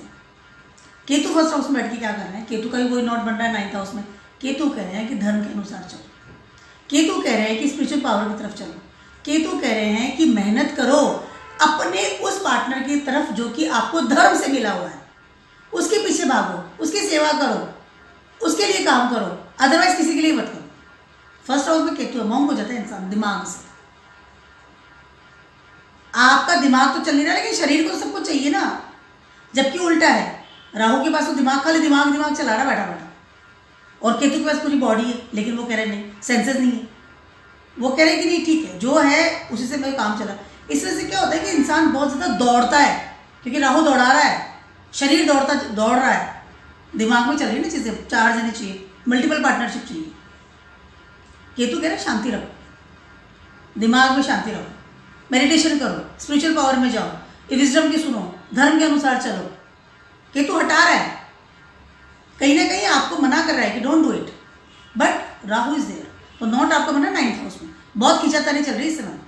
केतु फर्स्ट हाउस में बैठ के क्या कर रहे हैं, केतु का भी कोई नॉट बन रहा है 9th हाउस में, केतु कह रहे हैं कि धर्म के अनुसार चलो, केतु कह रहे हैं कि स्पिरिचुअल पावर की तरफ चलो, केतु कह रहे हैं कि मेहनत करो अपने उस पार्टनर की तरफ जो कि आपको धर्म से मिला हुआ है, उसके पीछे भागो, उसकी सेवा करो, उसके लिए काम करो, अदरवाइज किसी के लिए मत करो। फर्स्ट हाउस में केतु है, मौन हो जाता है इंसान दिमाग से, आपका दिमाग तो चल नहीं रहा लेकिन शरीर को सब कुछ चाहिए ना, जबकि उल्टा है, राहु के पास तो दिमाग, खाली दिमाग दिमाग चला रहा बैठा बैठा, और केतु के पास पूरी बॉडी है, लेकिन वो कह रहे नहीं, सेंसेस नहीं है, वो कह रहे कि नहीं ठीक है जो है उसी से मेरा काम चला। इस वजह से क्या होता है कि इंसान बहुत ज़्यादा दौड़ता है, क्योंकि राहु दौड़ा रहा है, शरीर दौड़ रहा है, दिमाग में चल रही है ना चीज़ें, 4 जने चाहिए, मल्टीपल पार्टनरशिप चाहिए। केतु कह रहे हैं शांति रखो, दिमाग में शांति रखो, मेडिटेशन करो, स्पिरिचुअल पावर में जाओ, विजडम की सुनो, धर्म के अनुसार चलो। केतु हटा रहा है, कहीं ना कहीं आपको मना कर रहा है कि don't do it, but Rahu is there, तो नॉट आपको मना 9th हाउस में, बहुत खींचातानी चल रही है इस समय,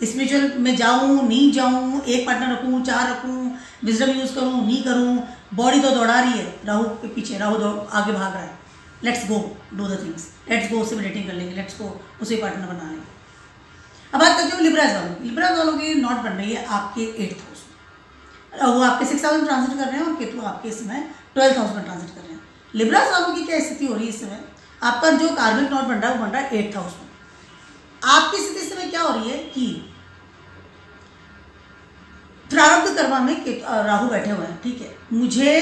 स्पिरिचुअल में जाऊँ नहीं जाऊँ, एक पार्टनर रखूँ 4 रखूँ, विजडम यूज़ करूँ नहीं करूँ, बॉडी तो दौड़ा रही है राहु के पीछे, राहु आगे भाग रहा है, let's go do the things, let's go उससे मेडिटेशन कर लेंगे, लेट्स गो उसे पार्टनर बना लेंगे। अब बात करते हो लिब्राज वालों की, लिब्राज वालों की नॉट बन रही है आपके 8th हाउस में, वो आपके 6th हाउस में ट्रांजिट कर रहे हैं और केतु आपके इस समय 12th हाउस में ट्रांजिट कर रहे हैं। लिब्राज वालों की क्या स्थिति हो रही है इस समय, आपका जो कार्मिक नॉट बन रहा है वो बन रहा है 8th हाउस में। आपकी स्थिति इस समय क्या हो रही है कि प्रारब्ध कर्मा में राहु बैठे हुए हैं, ठीक है, मुझे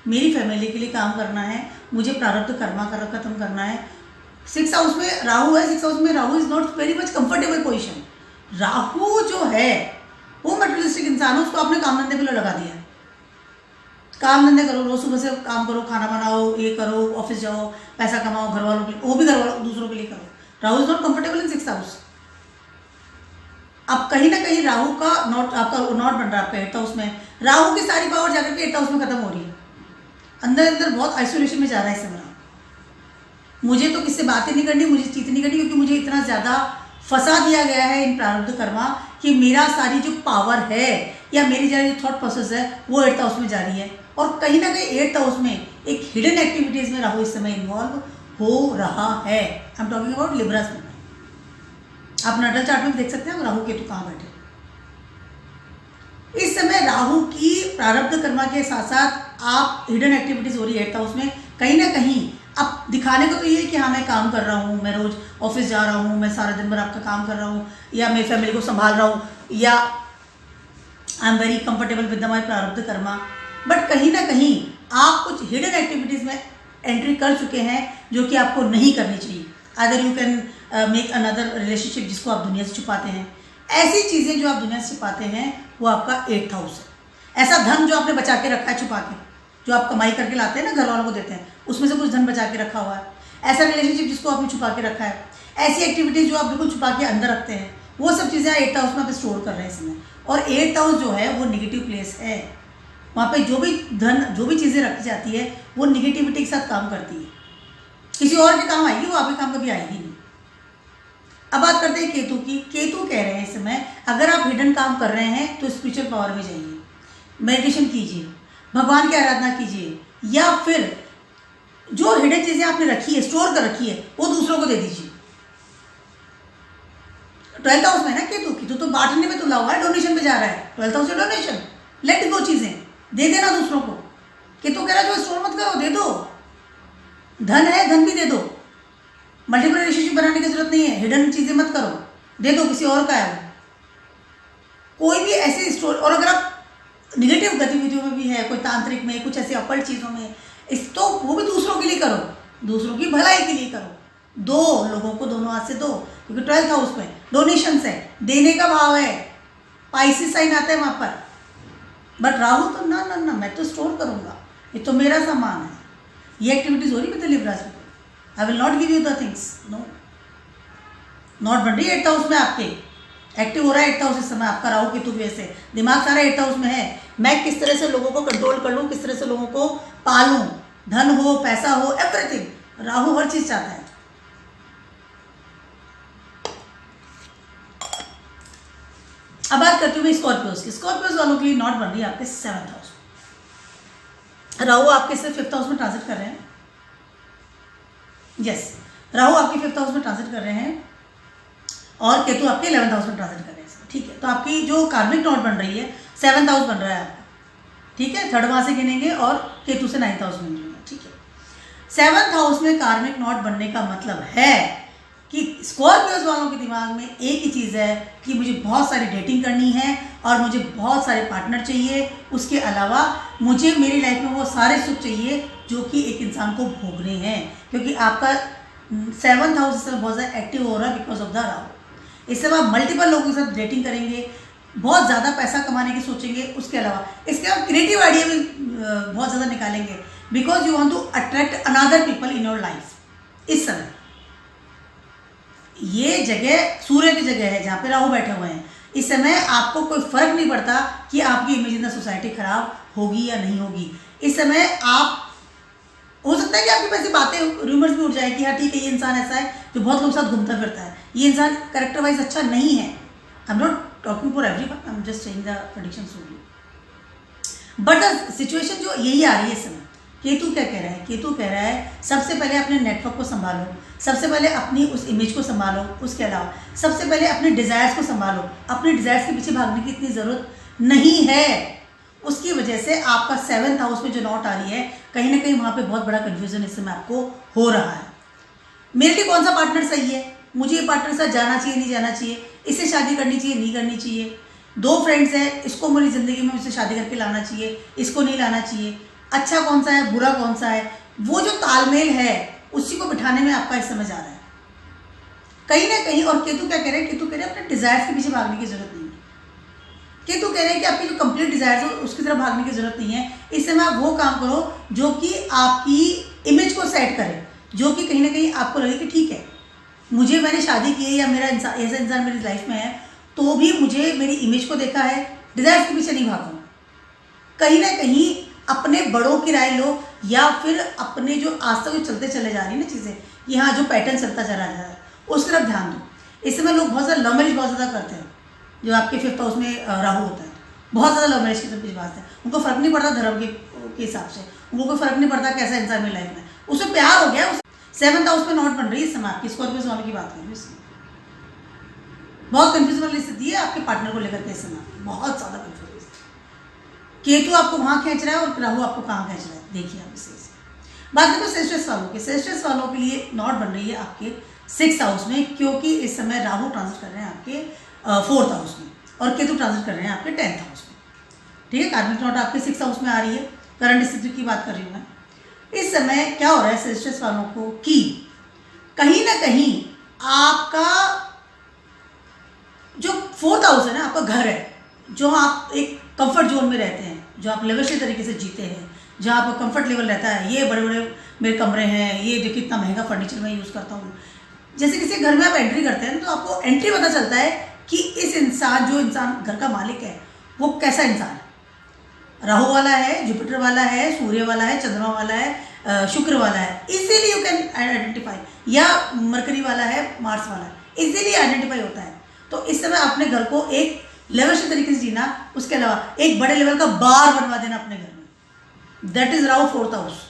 मेरी फैमिली के लिए काम करना है, मुझे प्रारब्ध कर्मा खत्म करना है। 6th हाउस में राहु है, 6th हाउस में Rahu is not very much comfortable position. Rahu जो है वो मटेरियलिस्टिक इंसान है, उसको आपने काम धंधे पे लगा दिया है, काम धंधे करो, रोज सुबह से काम करो, खाना बनाओ, ये करो, ऑफिस जाओ, पैसा कमाओ, घर वालों के लिए, वो भी घर वालों दूसरों के लिए करो। Rahu is not comfortable in 6th house. अब कहीं ना कहीं राहु का नॉट, आपका नॉट बन रहा है आपका 8th हाउस में, राहु की सारी पावर जाकर के 8th हाउस में खत्म हो रही है, अंदर अंदर बहुत आइसोलेशन में जा रहा है इस समय। मुझे तो किससे बातें नहीं करनी, मुझे चीत नहीं करनी, क्योंकि मुझे इतना ज़्यादा फंसा दिया गया है इन प्रारब्ध कर्मा कि मेरा सारी जो पावर है या मेरी जो थॉट प्रोसेस है वो 8th हाउस में जा रही है, और कहीं ना कहीं 8th हाउस में एक हिडन एक्टिविटीज़ में राहु इस समय इन्वॉल्व हो रहा है। I am talking about Libra में। आप नटल चार्ट में देख सकते हैं राहु केतु कहाँ बैठे। इस समय राहु की प्रारब्ध कर्मा के साथ साथ आप हिडन एक्टिविटीज हो रही है 8th हाउस में, कहीं ना कहीं अब दिखाने को तो ये है कि हाँ मैं काम कर रहा हूँ, मैं रोज ऑफिस जा रहा हूँ, मैं सारा दिन भर आपका काम कर रहा हूँ, या मेरी फैमिली को संभाल रहा हूँ, या I am very comfortable with my प्रारब्ध कर्मा। बट कहीं ना कहीं आप कुछ हिडन एक्टिविटीज़ में एंट्री कर चुके हैं जो कि आपको नहीं करनी चाहिए। Other you can make another relationship जिसको आप दुनिया से छुपाते हैं। ऐसी चीज़ें जो आप दुनिया से छुपाते हैं वो आपका 8th हाउस है। ऐसा धन जो आपने बचा के रखा है छुपा के, जो आप कमाई करके लाते हैं ना, घर वालों को देते हैं, उसमें से कुछ धन बचा के रखा हुआ है। ऐसा रिलेशनशिप जिसको आपने छुपा के रखा है, ऐसी एक्टिविटीज़ जो आप बिल्कुल छुपा के अंदर रखते हैं, वो सब चीज़ें 8th हाउस में आप स्टोर कर रहे हैं इसमें। और 8th हाउस जो है वो नेगेटिव प्लेस है, वहाँ पे जो भी धन, जो भी चीज़ें रखी जाती है वो निगेटिविटी के साथ काम करती है, किसी और के काम आएगी, वो आपके काम कभी आएगी नहीं। अब बात करते हैं केतु की। केतु कह रहे हैं इस समय अगर आप हिडन काम कर रहे हैं तो स्पिरिचुअल पावर में जाइए, मेडिटेशन कीजिए, भगवान की आराधना कीजिए, या फिर जो हिडन चीज़ें आपने रखी है, स्टोर कर रखी है, वो दूसरों को दे दीजिए। 12th हाउस में ना केतु तो बांटने में तुला हुआ है, डोनेशन में जा रहा है। 12th हाउस से डोनेशन, लेट गो, चीज़ें दे देना दूसरों को। केतु कह रहा है जो स्टोर मत करो, दे दो, धन है धन भी दे दो, मल्टीपल रिलेशनशिप बनाने की जरूरत नहीं है, हिडन चीज़ें मत करो, दे दो, किसी और का है वो। कोई भी ऐसे स्टोर, और अगर आप निगेटिव गतिविधियों में भी है, कोई तांत्रिक में, कुछ ऐसे अकल्ट चीज़ों में, इस तो वो भी दूसरों के लिए करो, दूसरों की भलाई के लिए करो, दो लोगों को, दोनों हाथ से दो, क्योंकि 12th हाउस में डोनेशंस है, देने का भाव है, पाइसिस साइन आता है वहाँ पर। बट राहु तो ना ना ना, मैं तो स्टोर करूँगा, ये तो मेरा सामान है। ये एक्टिविटीज़ हो रही है लिब्रा में, I will not give you the things, no. Knot बन रही है 8th हाउस में आपके, एक्टिव हो रहा है 8th हाउस इस समय आपका राहु केतु की वजह से, दिमाग सारा 8th हाउस में है। मैं किस तरह से लोगों को कंट्रोल कर लूँ, किस तरह से लोगों को पालूं, धन हो, पैसा हो, एवरीथिंग, राहु हर चीज चाहता है। अब बात करती हूँ मैं स्कॉर्पियोज की। स्कॉर्पियोज वालों के लिए नॉट बन रही है आपके 7th हाउस। राहु आपके सिर्फ 5th हाउस में ट्रांजिट कर रहे हैं। यस, राहु आपके 5th हाउस में ट्रांजिट कर रहे हैं और केतु आपके 11th हाउस में ट्रांजिट कर रहे हैं। ठीक है, तो आपकी जो कार्मिक नॉट बन रही है 7th हाउस बन रहा है आपका। ठीक है, 3rd वहां से गिनेंगे और केतु से 9th हाउस में गिनेंगे। ठीक है, 7th हाउस में कार्मिक नॉट बनने का मतलब है कि स्कॉर्पियोज वालों के दिमाग में एक ही चीज़ है कि मुझे बहुत सारी डेटिंग करनी है और मुझे बहुत सारे पार्टनर चाहिए। उसके अलावा मुझे मेरी लाइफ में वो सारे सुख चाहिए जो कि एक इंसान को भोगने हैं, क्योंकि आपका 7th हाउस इस समय बहुत ज़्यादा एक्टिव हो रहा है बिकॉज ऑफ द राहु। इस समय आप मल्टीपल लोगों के साथ डेटिंग करेंगे, बहुत ज़्यादा पैसा कमाने की सोचेंगे। उसके अलावा इसके आप क्रिएटिव आइडिया भी बहुत ज़्यादा निकालेंगे because you want to attract another people in your life. इस समय ये जगह सूर्य की जगह है जहाँ पे राहु बैठे हुए हैं। इस समय आपको कोई फर्क नहीं पड़ता कि आपकी इमेज इन द सोसाइटी खराब होगी या नहीं होगी। इस समय आप, हो सकता है कि आपके पास बातें रूमर्स भी उठ जाए कि हाँ ठीक है, ये इंसान ऐसा है जो बहुत लोगों के साथ घूमता फिरता है, ये इंसान कैरेक्टर वाइज अच्छा नहीं है। I am not talking for everyone, I am just saying the predictions only. But the situation जो यही आ रही है इस समय, केतु क्या कह रहा है? केतु कह रहा है सबसे पहले अपने नेटवर्क को संभालो, सबसे पहले अपनी उस इमेज को संभालो। उसके अलावा सबसे पहले अपने डिज़ायर्स को संभालो। अपने डिज़ायर्स के पीछे भागने की इतनी ज़रूरत नहीं है। उसकी वजह से आपका 7th हाउस में जो नॉट आ रही है, कहीं ना कहीं वहाँ पे बहुत बड़ा कन्फ्यूजन इस समय आपको हो रहा है। मेरे लिए कौन सा पार्टनर सही है, मुझे ये पार्टनर साथ जाना चाहिए नहीं जाना चाहिए, इससे शादी करनी चाहिए नहीं करनी चाहिए, 2 फ्रेंड्स हैं, इसको मेरी ज़िंदगी में मुझसे शादी करके लाना चाहिए, इसको नहीं लाना चाहिए, अच्छा कौन सा है, बुरा कौन सा है, वो जो तालमेल है उसी को बिठाने में आपका इस समय जा रहा है कहीं ना कहीं। और केतु क्या कह रहे हैं? केतु कह रहे हैं अपने डिजायर्स के पीछे भागने की जरूरत नहीं है। केतु कह रहे हैं कि आपकी जो कंप्लीट डिजायर्स हो उसकी तरफ भागने की जरूरत नहीं है। इस समय आप वो काम करो जो कि आपकी इमेज को सेट करे, जो कि कहीं ना कहीं आपको लगे कि ठीक है, मुझे, मैंने शादी की है या मेरा इंसान, ऐसा इंसान मेरी लाइफ में है तो भी मुझे मेरी इमेज को देखा है, डिजायर्स के पीछे नहीं भागा। कहीं ना कहीं अपने बड़ों की राय लो या फिर अपने जो आज तक चलते चले जा रही है ना चीज़ें, यहाँ जो पैटर्न चलता चला जा रहा है उस तरफ ध्यान दो। इस समय लोग बहुत ज़्यादा लव मैरिज बहुत ज़्यादा करते हैं। जो आपके 5th हाउस में राहु होता है, बहुत ज़्यादा लव मैरिज की तरफ विश्वास है। उनको फ़र्क नहीं पड़ता धर्म के हिसाब से, उनको कोई फ़र्क नहीं पड़ता कैसा इंसान में लाइफ में, उसमें प्यार हो गया। 7th हाउस में नॉट बन रही है इस समय आपकी, स्कॉर्पियो वालों की बात करें, इसमें बहुत कन्फ्यूजन वाली स्थिति है आपके पार्टनर को लेकर के। इस समय बहुत ज़्यादा कन्फ्यूजन, केतु आपको वहाँ खींच रहा है और राहु आपको कहाँ खींच रहा है, देखिए आप इसे। बात देखो सेस्ट्रस वालों के, सेस्ट्रस वालों के लिए नॉट बन रही है आपके 6th हाउस में, क्योंकि इस समय राहु ट्रांजिट कर रहे हैं आपके 4th हाउस में और केतु ट्रांजिट कर रहे हैं आपके 10th हाउस में। ठीक है, कार्मिक नॉट आपके 6th हाउस में आ रही है। करंट स्थिति की बात कर रही हूँ मैं। इस समय क्या हो रहा है सेस्ट्रस वालों को कि कहीं ना कहीं आपका जो 4th हाउस है ना, आपका घर है, जो आप एक कंफर्ट जोन में रहते हैं, जो आप लेवल तरीके से जीते हैं, जहाँ आपका कंफर्ट लेवल रहता है, ये बड़े बड़े मेरे कमरे हैं, ये देखिए इतना महंगा फर्नीचर मैं यूज़ करता हूँ। जैसे किसी घर में आप एंट्री करते हैं तो आपको एंट्री पता चलता है कि इस इंसान, जो इंसान घर का मालिक है, वो कैसा इंसान है। राहु वाला है, जुपिटर वाला है, सूर्य वाला है, चंद्रमा वाला है, शुक्र वाला है, इजीली यू कैन आइडेंटिफाई, या मरकरी वाला है, मार्स वाला है, इजीली आइडेंटिफाई होता है। तो इस समय अपने घर को एक लेवल से तरीके से जीना, उसके अलावा एक बड़े लेवल का बार बनवा देना अपने घर में, that is Rahu 4th house.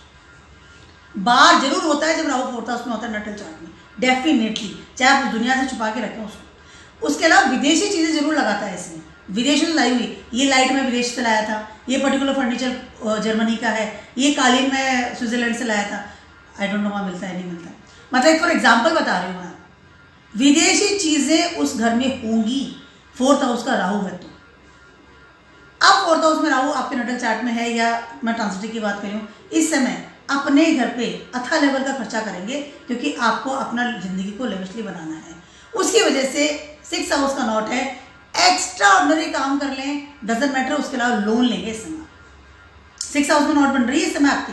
बार जरूर होता है जब राहु 4th हाउस में होता है नटल चार्ट में, डेफिनेटली, चाहे आप दुनिया से छुपा के रखें उसको। उसके अलावा विदेशी चीज़ें जरूर लगाता है इसमें, विदेशों से लाई हुई, ये लाइट में विदेश से लाया था, ये पर्टिकुलर फर्नीचर जर्मनी का है, ये कालीन में स्विट्जरलैंड से लाया था, आई डोंट नो वहाँ मिलता है नहीं मिलता है, मतलब फॉर एग्जाम्पल बता रही हूँ मैं। विदेशी चीज़ें उस घर में होंगी, 4th हाउस का राहु है। तो अब 4th हाउस में राहु आपके नटल चार्ट में है, या मैं ट्रांसिट की बात करूँ, इस समय अपने घर पे अथा लेवल का खर्चा करेंगे क्योंकि आपको अपना ज़िंदगी को लेविशली बनाना है। उसकी वजह से 6th हाउस का नॉट है, एक्स्ट्रा ऑर्डिनरी काम कर लें, डजंट मैटर। उसके अलावा लोन लेंगे इस समय, 6th हाउस में नॉट बन रही है इस समय आपकी,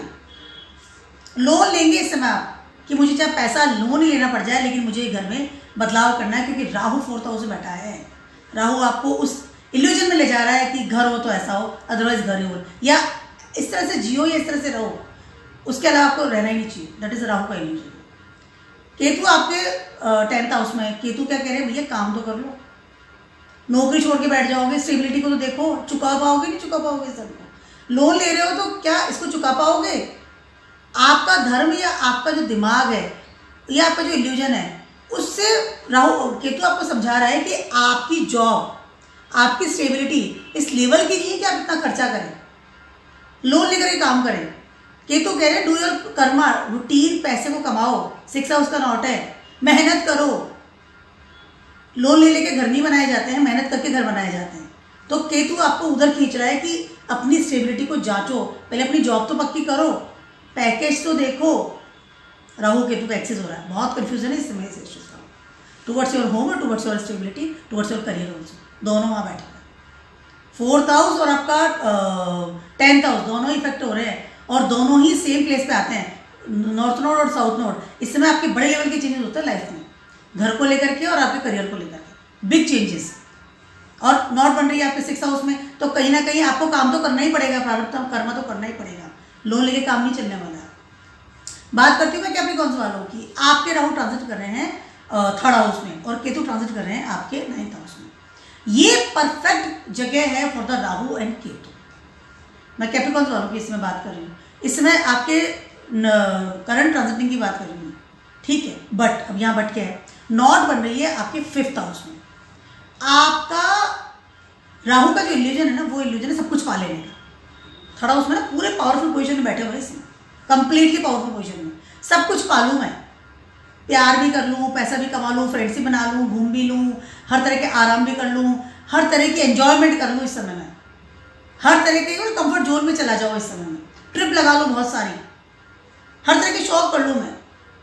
लोन लेंगे इस समय आप, कि मुझे चाहे पैसा लोन ही लेना पड़ जाए लेकिन मुझे घर में बदलाव करना है, क्योंकि राहु 4th हाउस में बैठा है। राहु आपको उस इल्यूजन में ले जा रहा है कि घर हो तो ऐसा हो, अदरवाइज घर ही हो, या इस तरह से जियो या इस तरह से रहो, उसके अलावा आपको रहना ही नहीं चाहिए। दैट इज राहु का इल्यूजन। केतु आपके 10th हाउस में है। केतु क्या कह रहे हैं, भैया काम तो कर लो, नौकरी छोड़ के बैठ जाओगे, स्टेबिलिटी को तो देखो, चुका पाओगे नहीं चुका पाओगे, सब लोन ले रहे हो तो क्या इसको चुका पाओगे? आपका धर्म या आपका जो दिमाग है या आपका जो इल्यूजन है, उससे राहु केतु आपको समझा रहा है कि आपकी जॉब, आपकी स्टेबिलिटी इस लेवल की नहीं है कि आप इतना खर्चा करें, लोन लेकर के काम करें। केतु कह रहे हैं डू योर कर्मा, रूटीन, पैसे को कमाओ, 6 हाउस का नॉट है, मेहनत करो। लोन ले लेके घर नहीं बनाए जाते हैं, मेहनत करके घर बनाए जाते हैं। तो केतु आपको उधर खींच रहा है कि अपनी स्टेबिलिटी को जांचो, पहले अपनी जॉब तो पक्की करो, पैकेज तो देखो। राहु केतु का एक्सेस हो रहा है, बहुत कंफ्यूजन है इस समय इस इश्यूज का, टुवर्ड्स योर होम और towards your stability, towards your career also, दोनों वहाँ बैठे हैं। 4th हाउस और आपका 10th हाउस दोनों इफेक्ट हो रहे हैं, और दोनों ही सेम प्लेस पे आते हैं, नॉर्थ नोड और साउथ नोड। इस समय आपके बड़े लेवल के चेंजेस होते हैं लाइफ में, घर को लेकर के और आपके करियर को लेकर के, बिग चेंजेस। और नॉट बन रही है आपके 6th हाउस में, तो कहीं ना कहीं आपको काम तो करना ही पड़ेगा, प्रारब्ध कर्म तो करना ही पड़ेगा, लोन लेके काम नहीं चलने वाला है। बात करती हूँ मैं कैप्रिकॉर्न्स वालों की। आपके राहु ट्रांजिट कर रहे हैं 3rd हाउस में, और केतु ट्रांजिट कर रहे हैं आपके 9th हाउस में। ये परफेक्ट जगह है for the Rahu and Ketu. मैं कैप्रिकॉर्न्स वालों की इसमें बात कर रही हूँ, इसमें आपके करंट ट्रांजिटिंग की बात कर रही हूँ, ठीक है। बट अब यहाँ बट क्या है, नॉट बन रही है आपके 5th हाउस में। आपका राहु का जो इल्यूजन है ना, वो इल्यूजन है सब कुछ पा लेने का। 3rd हाउस में ना पूरे पावरफुल पोजीशन में बैठे हुए इसमें, कंप्लीटली पावरफुल पोजीशन में, सब कुछ पा लूँ मैं, प्यार भी कर लूँ, पैसा भी कमा लूँ, फ्रेंडशिप बना लूँ, घूम भी लूँ, हर तरह के आराम भी कर लूँ, हर तरह की एंजॉयमेंट कर लूँ इस समय में, हर तरह के कंफर्ट जोन में चला जाओ इस समय में, ट्रिप लगा लो बहुत सारी, हर तरह के शौक कर लूँ मैं।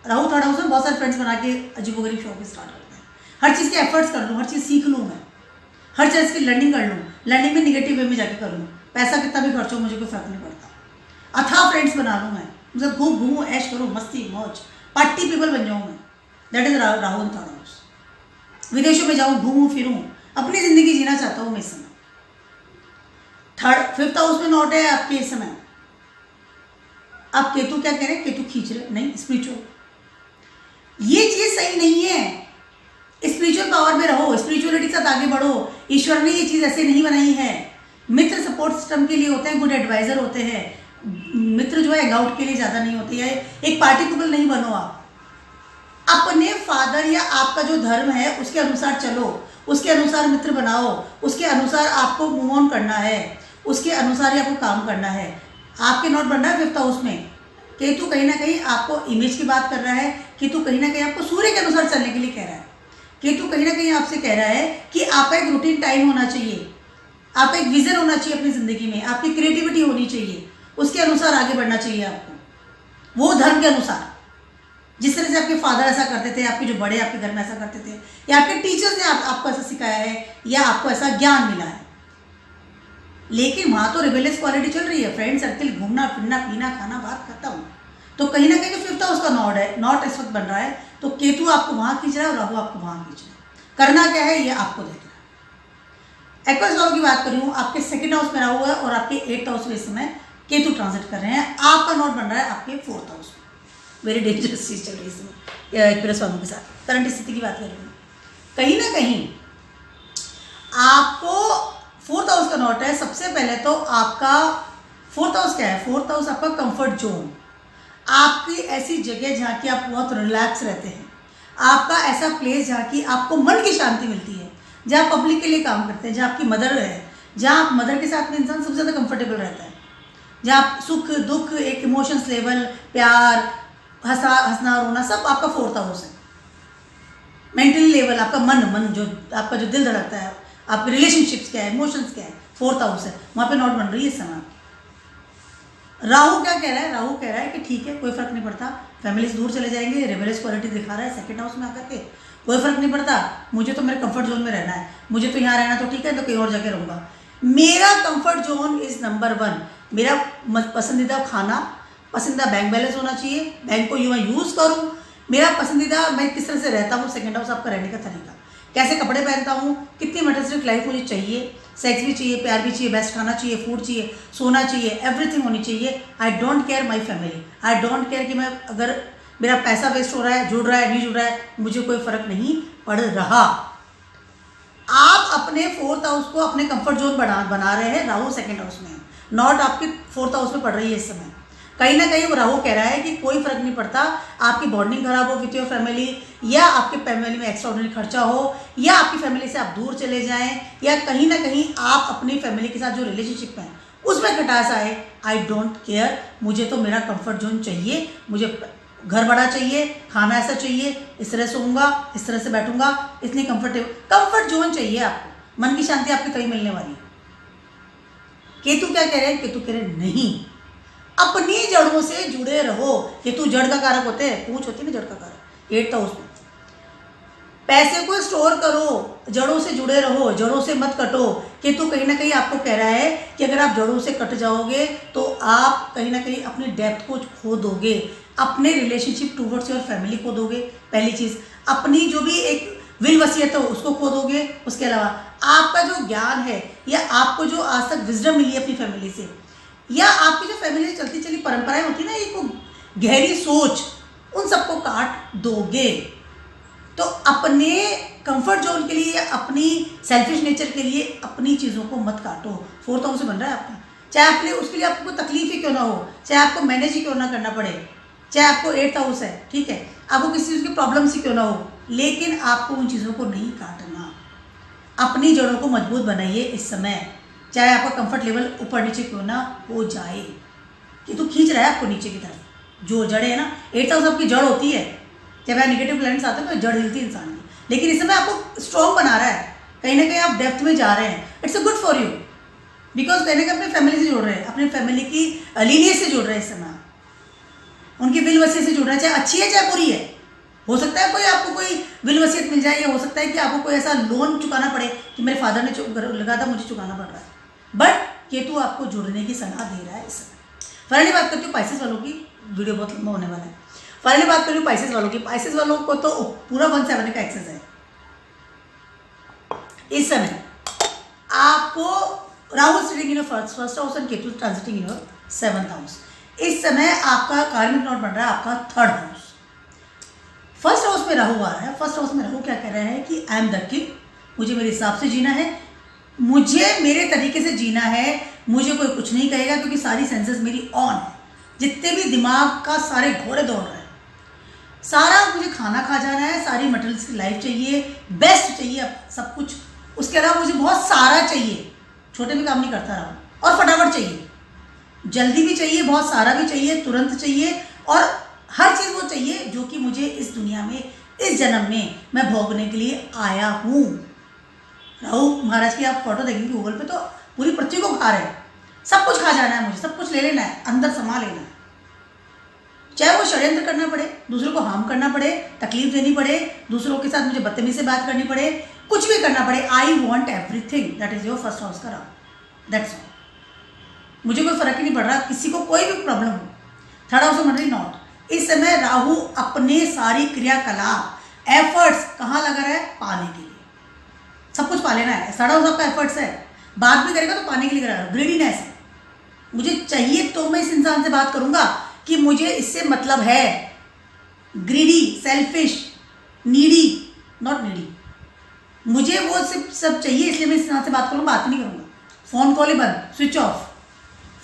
राहु 3rd हाउस में बहुत सारे फ्रेंड्स बना के अजीबोगरीब शौक स्टार्ट करते हैं, हर चीज़ के एफर्ट्स कर लूँ, हर चीज़ सीख लूँ मैं, हर चीज़ की लर्निंग कर लूँ, लर्निंग में निगेटिव वे में जाके कर लूँ, पैसा कितना भी खर्च हो मुझे कोई फर्क नहीं पड़ता, अथाह फ्रेंड्स बना लूँ मैं, मुझे खूब घूमूँ, ऐश करूँ, मस्ती मौज, पार्टी पीपल बन जाऊँ मैं। That is Rahu in 3rd house. विदेशों में जाऊँ, घूमूँ फिरूँ, अपनी ज़िंदगी जीना चाहता हूँ मैं इस समय। 5th हाउस में नॉट है आपके इस समय। आप केतु क्या कह रहे हैं, केतु खींच रहे, नहीं स्पिरिचुअल, ये चीज़ सही नहीं है। स्पिरिचुअल पावर में रहो, स्पिरिचुअलिटी के साथ आगे बढ़ो। ईश्वर ने ये चीज़ ऐसे नहीं बनाई है। मित्र सपोर्ट सिस्टम के लिए होते हैं, गुड एडवाइजर होते हैं। मित्र जो है हैंगआउट के लिए ज़्यादा नहीं होते हैं। एक पार्टी पीपल नहीं बनो आप। अपने फादर या आपका जो धर्म है उसके अनुसार चलो, उसके अनुसार मित्र बनाओ, उसके अनुसार आपको मूव ऑन करना है, उसके अनुसार ही आपको काम करना है। आपके नॉट बन रहा है 5th हाउस में। केतु कहीं ना कहीं आपको इमेज की बात कर रहा है। केतु कहीं ना कहीं आपको सूर्य के अनुसार चलने के लिए कह रहा है। केतु कहीं ना कहीं आपसे कह रहा है कि आपका एक रूटीन टाइम होना चाहिए, आपका एक विजन होना चाहिए अपनी ज़िंदगी में, आपकी क्रिएटिविटी होनी चाहिए, उसके अनुसार आगे बढ़ना चाहिए आपको, वो धर्म के अनुसार। जिस तरह से आपके फादर ऐसा करते थे, आपके जो बड़े आपके घर में ऐसा करते थे, या आपके टीचर्स ने आपको ऐसा सिखाया है, या आपको ऐसा ज्ञान मिला है। लेकिन वहाँ तो रिबेलियस क्वालिटी चल रही है, फ्रेंड सर्किल, घूमना फिरना, पीना खाना, बात खत्म। तो कहीं ना कहीं जो 5th हाउस का नॉट इस वक्त बन रहा है, तो केतु आपको वहाँ खींच रहा है और राहु आपको वहाँ खींच रहा है। करना क्या है ये आपको देखना है। एक्वेरियस वालों की बात कर रही हूँ, आपके 2nd हाउस में राहु है और आपके 8th हाउस में इस समय केतु ट्रांजिट कर रहे हैं। आपका नॉट बन रहा है आपके 4th हाउस में। वेरी डेंजरस चीज़ चल रही है इसमें एक्वेरियस वालों के साथ। करंट स्थिति की बात कर रही हूँ, कहीं ना कहीं आपको 4th हाउस का नॉट है। सबसे पहले तो आपका 4th हाउस क्या है, 4th हाउस आपका कंफर्ट जोन, आपकी ऐसी जगह जहाँ की आप बहुत रिलैक्स रहते हैं, आपका ऐसा प्लेस जहाँ की आपको मन की शांति मिलती है, जहाँ पब्लिक के लिए काम करते हैं, जहाँ आपकी मदर है, जहाँ आप मदर के साथ में इंसान सबसे ज़्यादा कंफर्टेबल रहता है, जहाँ आप सुख दुख, एक इमोशंस लेवल, प्यार, हंसना रोना, सब आपका 4th हाउस है। मेंटली लेवल, आपका मन जो आपका जो दिल धड़कता है, आपके रिलेशनशिप्स क्या है, इमोशंस क्या है, 4th हाउस है, वहाँ पे नॉट बन रही है इस समय। राहु क्या कह रहा है, राहु कह रहा है कि ठीक है, कोई फर्क नहीं पड़ता, फैमिली से दूर चले जाएंगे, रिबेलियस क्वालिटी दिखा रहा है 2nd हाउस में आकर के, कोई फर्क नहीं पड़ता, मुझे तो मेरे कंफर्ट जोन में रहना है, मुझे तो यहाँ रहना तो ठीक है, तो कहीं और जगह रहूँगा। मेरा कंफर्ट जोन इज़ नंबर 1। मेरा पसंदीदा खाना, पसंदीदा बैंक बैलेंस होना चाहिए, बैंक को यूँ यूज़ करूँ, मेरा पसंदीदा मैं किस तरह से रहता हूँ, सेकंड हाउस आपका रहने का तरीका, कैसे कपड़े पहनता हूँ, कितनी मटेरियलिस्टिक लाइफ मुझे चाहिए, सेक्स भी चाहिए, प्यार भी चाहिए, बेस्ट खाना चाहिए, फूड चाहिए, सोना चाहिए, एवरीथिंग होनी चाहिए। I don't care my family, I don't care कि मैं अगर मेरा पैसा वेस्ट हो रहा है, जुड़ रहा है, नहीं जुड़ रहा है, मुझे कोई फर्क नहीं पड़ रहा। आप अपने 4th हाउस को अपने कंफर्ट जोन बना रहे हैं, राहु सेकंड हाउस में है, नॉट आपके 4th हाउस में पड़ रही है इस समय। कहीं ना कहीं वो राहु कह रहा है कि कोई फर्क नहीं पड़ता, आपकी बॉन्डिंग खराब हो विथ योर फैमिली, या आपके फैमिली में एक्स्ट्राऑर्डिनरी खर्चा हो, या आपकी फैमिली से आप दूर चले जाएं, या कहीं ना कहीं आप अपनी फैमिली के साथ जो रिलेशनशिप है उसमें खटास आए। आई डोंट केयर, मुझे तो मेरा कंफर्ट जोन चाहिए, मुझे घर बड़ा चाहिए, खाना ऐसा चाहिए, इस तरह सोऊंगा, इस तरह से बैठूंगा, इतनी कंफर्ट जोन चाहिए आपको। मन की शांति आपकी कहीं मिलने वाली है। केतु क्या कह रहे हैं? केतु कह रहे हैं नहीं, अपनी जड़ों से जुड़े रहो। केतु जड़ का कारक होते हैं, पूंछ होती है ना जड़ का कारक, 8th हाउस में। पैसे को स्टोर करो, जड़ों से जुड़े रहो, जड़ों से मत कटो। केतु कहीं ना कहीं आपको कह रहा है कि अगर आप जड़ों से कट जाओगे तो आप कहीं ना कहीं अपनी डेप्थ को खो दोगे, अपने रिलेशनशिप टूवर्ड्स योर फैमिली खो दोगे। पहली चीज, अपनी जो भी एक विल वसीयत है उसको खो दोगे। उसके अलावा आपका जो ज्ञान है, या आपको जो आज तक विजडम मिली है अपनी फैमिली से, या आपकी जो फैमिली से चलती चली परंपराएं होती है ना, एक गहरी सोच, उन सबको काट दोगे। तो अपने कंफर्ट जोन के लिए, अपनी सेल्फिश नेचर के लिए अपनी चीज़ों को मत काटो। 4th हाउस से बन रहा है आपका, चाहे आपके लिए उसके लिए आपको कोई तकलीफ ही क्यों ना हो, चाहे आपको मैनेज ही क्यों ना करना पड़े, चाहे आपको 8th हाउस है, ठीक है, आपको किसी चीज़ की प्रॉब्लम ही क्यों ना हो, लेकिन आपको उन चीज़ों को नहीं काटना। अपनी जड़ों को मजबूत बनाइए इस समय, चाहे आपका कंफर्ट लेवल ऊपर नीचे क्यों ना हो जाए। कि तो खींच रहा है आपको नीचे की तरफ, जो जड़े है ना, 8th हाउस आपकी जड़ होती है। जब आप नेगेटिव प्लैनेट्स आते हैं तो जड़ हिलती है इंसान की, लेकिन इस समय आपको स्ट्रॉन्ग बना रहा है, कहीं ना कहीं आप डेप्थ में जा रहे हैं। It's a good for you, because कहीं ना कहीं अपनी फैमिली से जुड़ रहे हैं, अपनी फैमिली की लीनियज से जुड़ रहे हैं इस समय, उनकी विल वसीयत से जुड़ रहे हैं, चाहे अच्छी है चाहे बुरी है। हो सकता है कोई आपको कोई विल वसीयत मिल जाए, या हो सकता है कि आपको कोई ऐसा लोन चुकाना पड़े कि मेरे फादर ने लगा था, मुझे चुकाना पड़ रहा है, बट केतु आपको जुड़ने की सलाह दे रहा है इस समय। फाइनली बात करती हूँ पाइसेस वालों की, वीडियो बहुत लंबा होने वाला है। फाइनली बात करूँ पाइसेस वालों की। पाइसेस वालों को तो पूरा 1/7 का एक्सेस है इस समय। आपको Rahu sitting in first house and Ketu transiting in 7th house. इस समय आपका कार्मिक नोट बन रहा है आपका 3rd हाउस। फर्स्ट हाउस में राहु आ रहा है। फर्स्ट हाउस में राहु क्या कह रहा है कि आई एम द किंग, मुझे मेरे हिसाब से जीना है, मुझे मेरे तरीके से जीना है, मुझे कोई कुछ नहीं कहेगा, क्योंकि सारी सेंसेस मेरी ऑन है। जितने भी दिमाग का सारे घोड़े दौड़ रहे हैं, सारा मुझे खाना खा जाना है, सारी मटेरियल्स की लाइफ चाहिए, बेस्ट चाहिए, अब सब कुछ। उसके अलावा मुझे बहुत सारा चाहिए, छोटे भी काम नहीं करता रहा, और फटाफट चाहिए, जल्दी भी चाहिए, बहुत सारा भी चाहिए, तुरंत चाहिए, और हर चीज़ वो चाहिए जो कि मुझे इस दुनिया में, इस जन्म में मैं भोगने के लिए आया हूँ। राहु महाराज की आप फोटो देखेंगे गूगल पे तो पूरी पृथ्वी को खा रहे हैं, सब कुछ खा जाना है, मुझे सब कुछ ले लेना है, अंदर समा लेना है, चाहे वो षड्यंत्र करना पड़े, दूसरों को हार्म करना पड़े, तकलीफ देनी पड़े, दूसरों के साथ मुझे बदतमीजी से बात करनी पड़े, कुछ भी करना पड़े। I want everything. That is your first house का राहु, दैट्स ऑल। मुझे कोई फर्क ही नहीं पड़ रहा, किसी को कोई भी प्रॉब्लम हो। 3rd हाउस में नॉट। इस समय राहु अपने सारी क्रियाकलाप, एफर्ट्स कहाँ लगा रहा है? पाने के लिए, सब कुछ पा लेना है। 3rd हाउस आपका एफर्ट्स है, बात भी करेगा तो पाने के लिए करेगा। ग्रीडीनेस है, मुझे चाहिए तो मैं इस इंसान से बात करूंगा कि मुझे इससे मतलब है। Greedy, selfish, needy, not needy, मुझे वो सब चाहिए, इसलिए मैं इस इंसान से बात करूंगा, बात नहीं करूंगा। फोन कॉल ही बंद, स्विच ऑफ।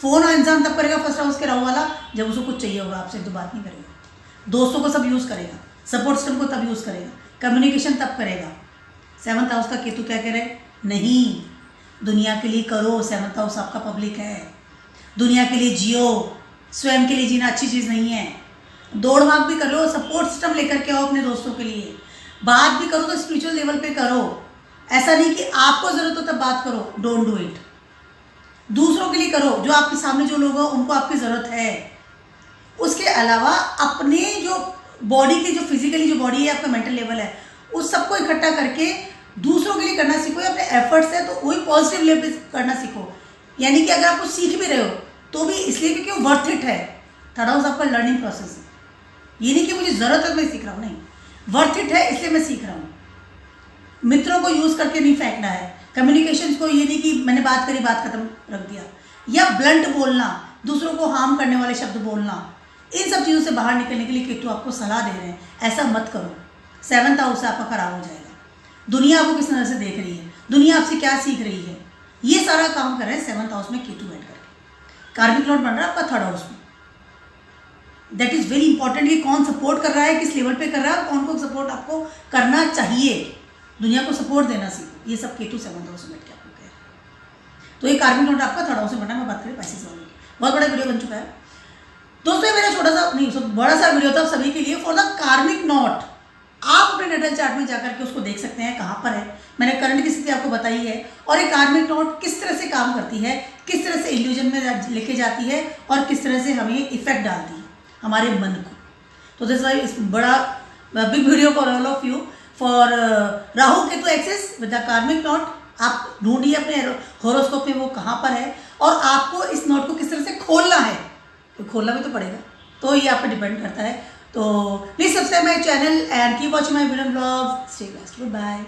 फोन इंसान तब करेगा फर्स्ट हाउस के राहु वाला जब उसको कुछ चाहिए होगा, आपसे तो बात नहीं करेगा। दोस्तों को सब यूज़ करेगा, सपोर्ट सिस्टम को तब यूज़ करेगा, कम्युनिकेशन तब करेगा। 7th हाउस का केतु क्या कह रहे हैं? नहीं, दुनिया के लिए करो। 7th हाउस आपका पब्लिक है, दुनिया के लिए जियो। स्वयं के लिए जीना अच्छी चीज़ नहीं है। दौड़ भाग भी करो, सपोर्ट सिस्टम लेकर के आओ अपने दोस्तों के लिए। बात भी करो तो स्पिरिचुअल लेवल पे करो, ऐसा नहीं कि आपको ज़रूरत हो तब बात करो। Don't do it. दूसरों के लिए करो, जो आपके सामने जो लोग हो उनको आपकी ज़रूरत है। उसके अलावा अपने जो बॉडी की, जो फिजिकली जो बॉडी है, आपका मेंटल लेवल है, उस सबको इकट्ठा करके दूसरों के लिए करना सीखो। अपने एफर्ट्स है तो वही पॉजिटिव लेवल पे करना सीखो। यानी कि अगर आप कुछ सीख भी रहे हो तो भी इसलिए क्योंकि वो वर्थ इट है। 3rd हाउस आपका लर्निंग प्रोसेस है। ये नहीं कि मुझे ज़रूरत है मैं सीख रहा हूँ, नहीं, वर्थ इट है इसलिए मैं सीख रहा हूँ। मित्रों को यूज़ करके नहीं फेंकना है, कम्युनिकेशंस को ये नहीं कि मैंने बात करी बात खत्म रख दिया, या ब्लंट बोलना, दूसरों को हार्म करने वाले शब्द बोलना, इन सब चीज़ों से बाहर निकलने के लिए केतु आपको सलाह दे रहे हैं, ऐसा मत करो। 7th हाउस से आपका खराब हो जाएगा। दुनिया आपको किस नज़र से देख रही है, दुनिया आपसे क्या सीख रही है, ये सारा काम कर रहे हैं 7th हाउस में केतु बैठ करके। कार्मिक लॉर्ड बन रहा है आपका 3rd हाउस में। दैट इज़ वेरी इंपॉर्टेंट कि कौन सपोर्ट कर रहा है, किस लेवल पे कर रहा है, और कौन को सपोर्ट आपको करना चाहिए। दुनिया को सपोर्ट देना सीखो। ये सब केतु 7th हाउस में बैठ के आपको कह रहे हैं। तो ये कार्मिक लॉर्ड आपका 3rd हाउस में बना। मैं बात करें पाइसेस वालों की, बहुत बड़ा वीडियो बन चुका है दोस्तों। ये मेरा छोटा सा नहीं, बड़ा सा वीडियो था सभी के लिए। फॉर द कार्मिक नॉट आप अपने नेटल चार्ट में जाकर के उसको देख सकते हैं कहाँ पर है। मैंने करंट की स्थिति आपको बताई है, और एक कार्मिक नोट किस तरह से काम करती है, किस तरह से इल्यूजन में लेके जाती है, और किस तरह से हमें इफेक्ट डालती है हमारे मन को। तो दिस वाई इस बड़ा big video for all of you for Rahu Ketu axis with the कार्मिक नोट। आप ढूंढिए अपने हॉरोस्कोप में वो कहाँ पर है, और आपको इस नोट को किस तरह से खोलना है, तो खोलना भी तो पड़ेगा। तो ये आप पे डिपेंड करता है। तो please subscribe my channel and keep watching my video blog. Stay blessed, good bye.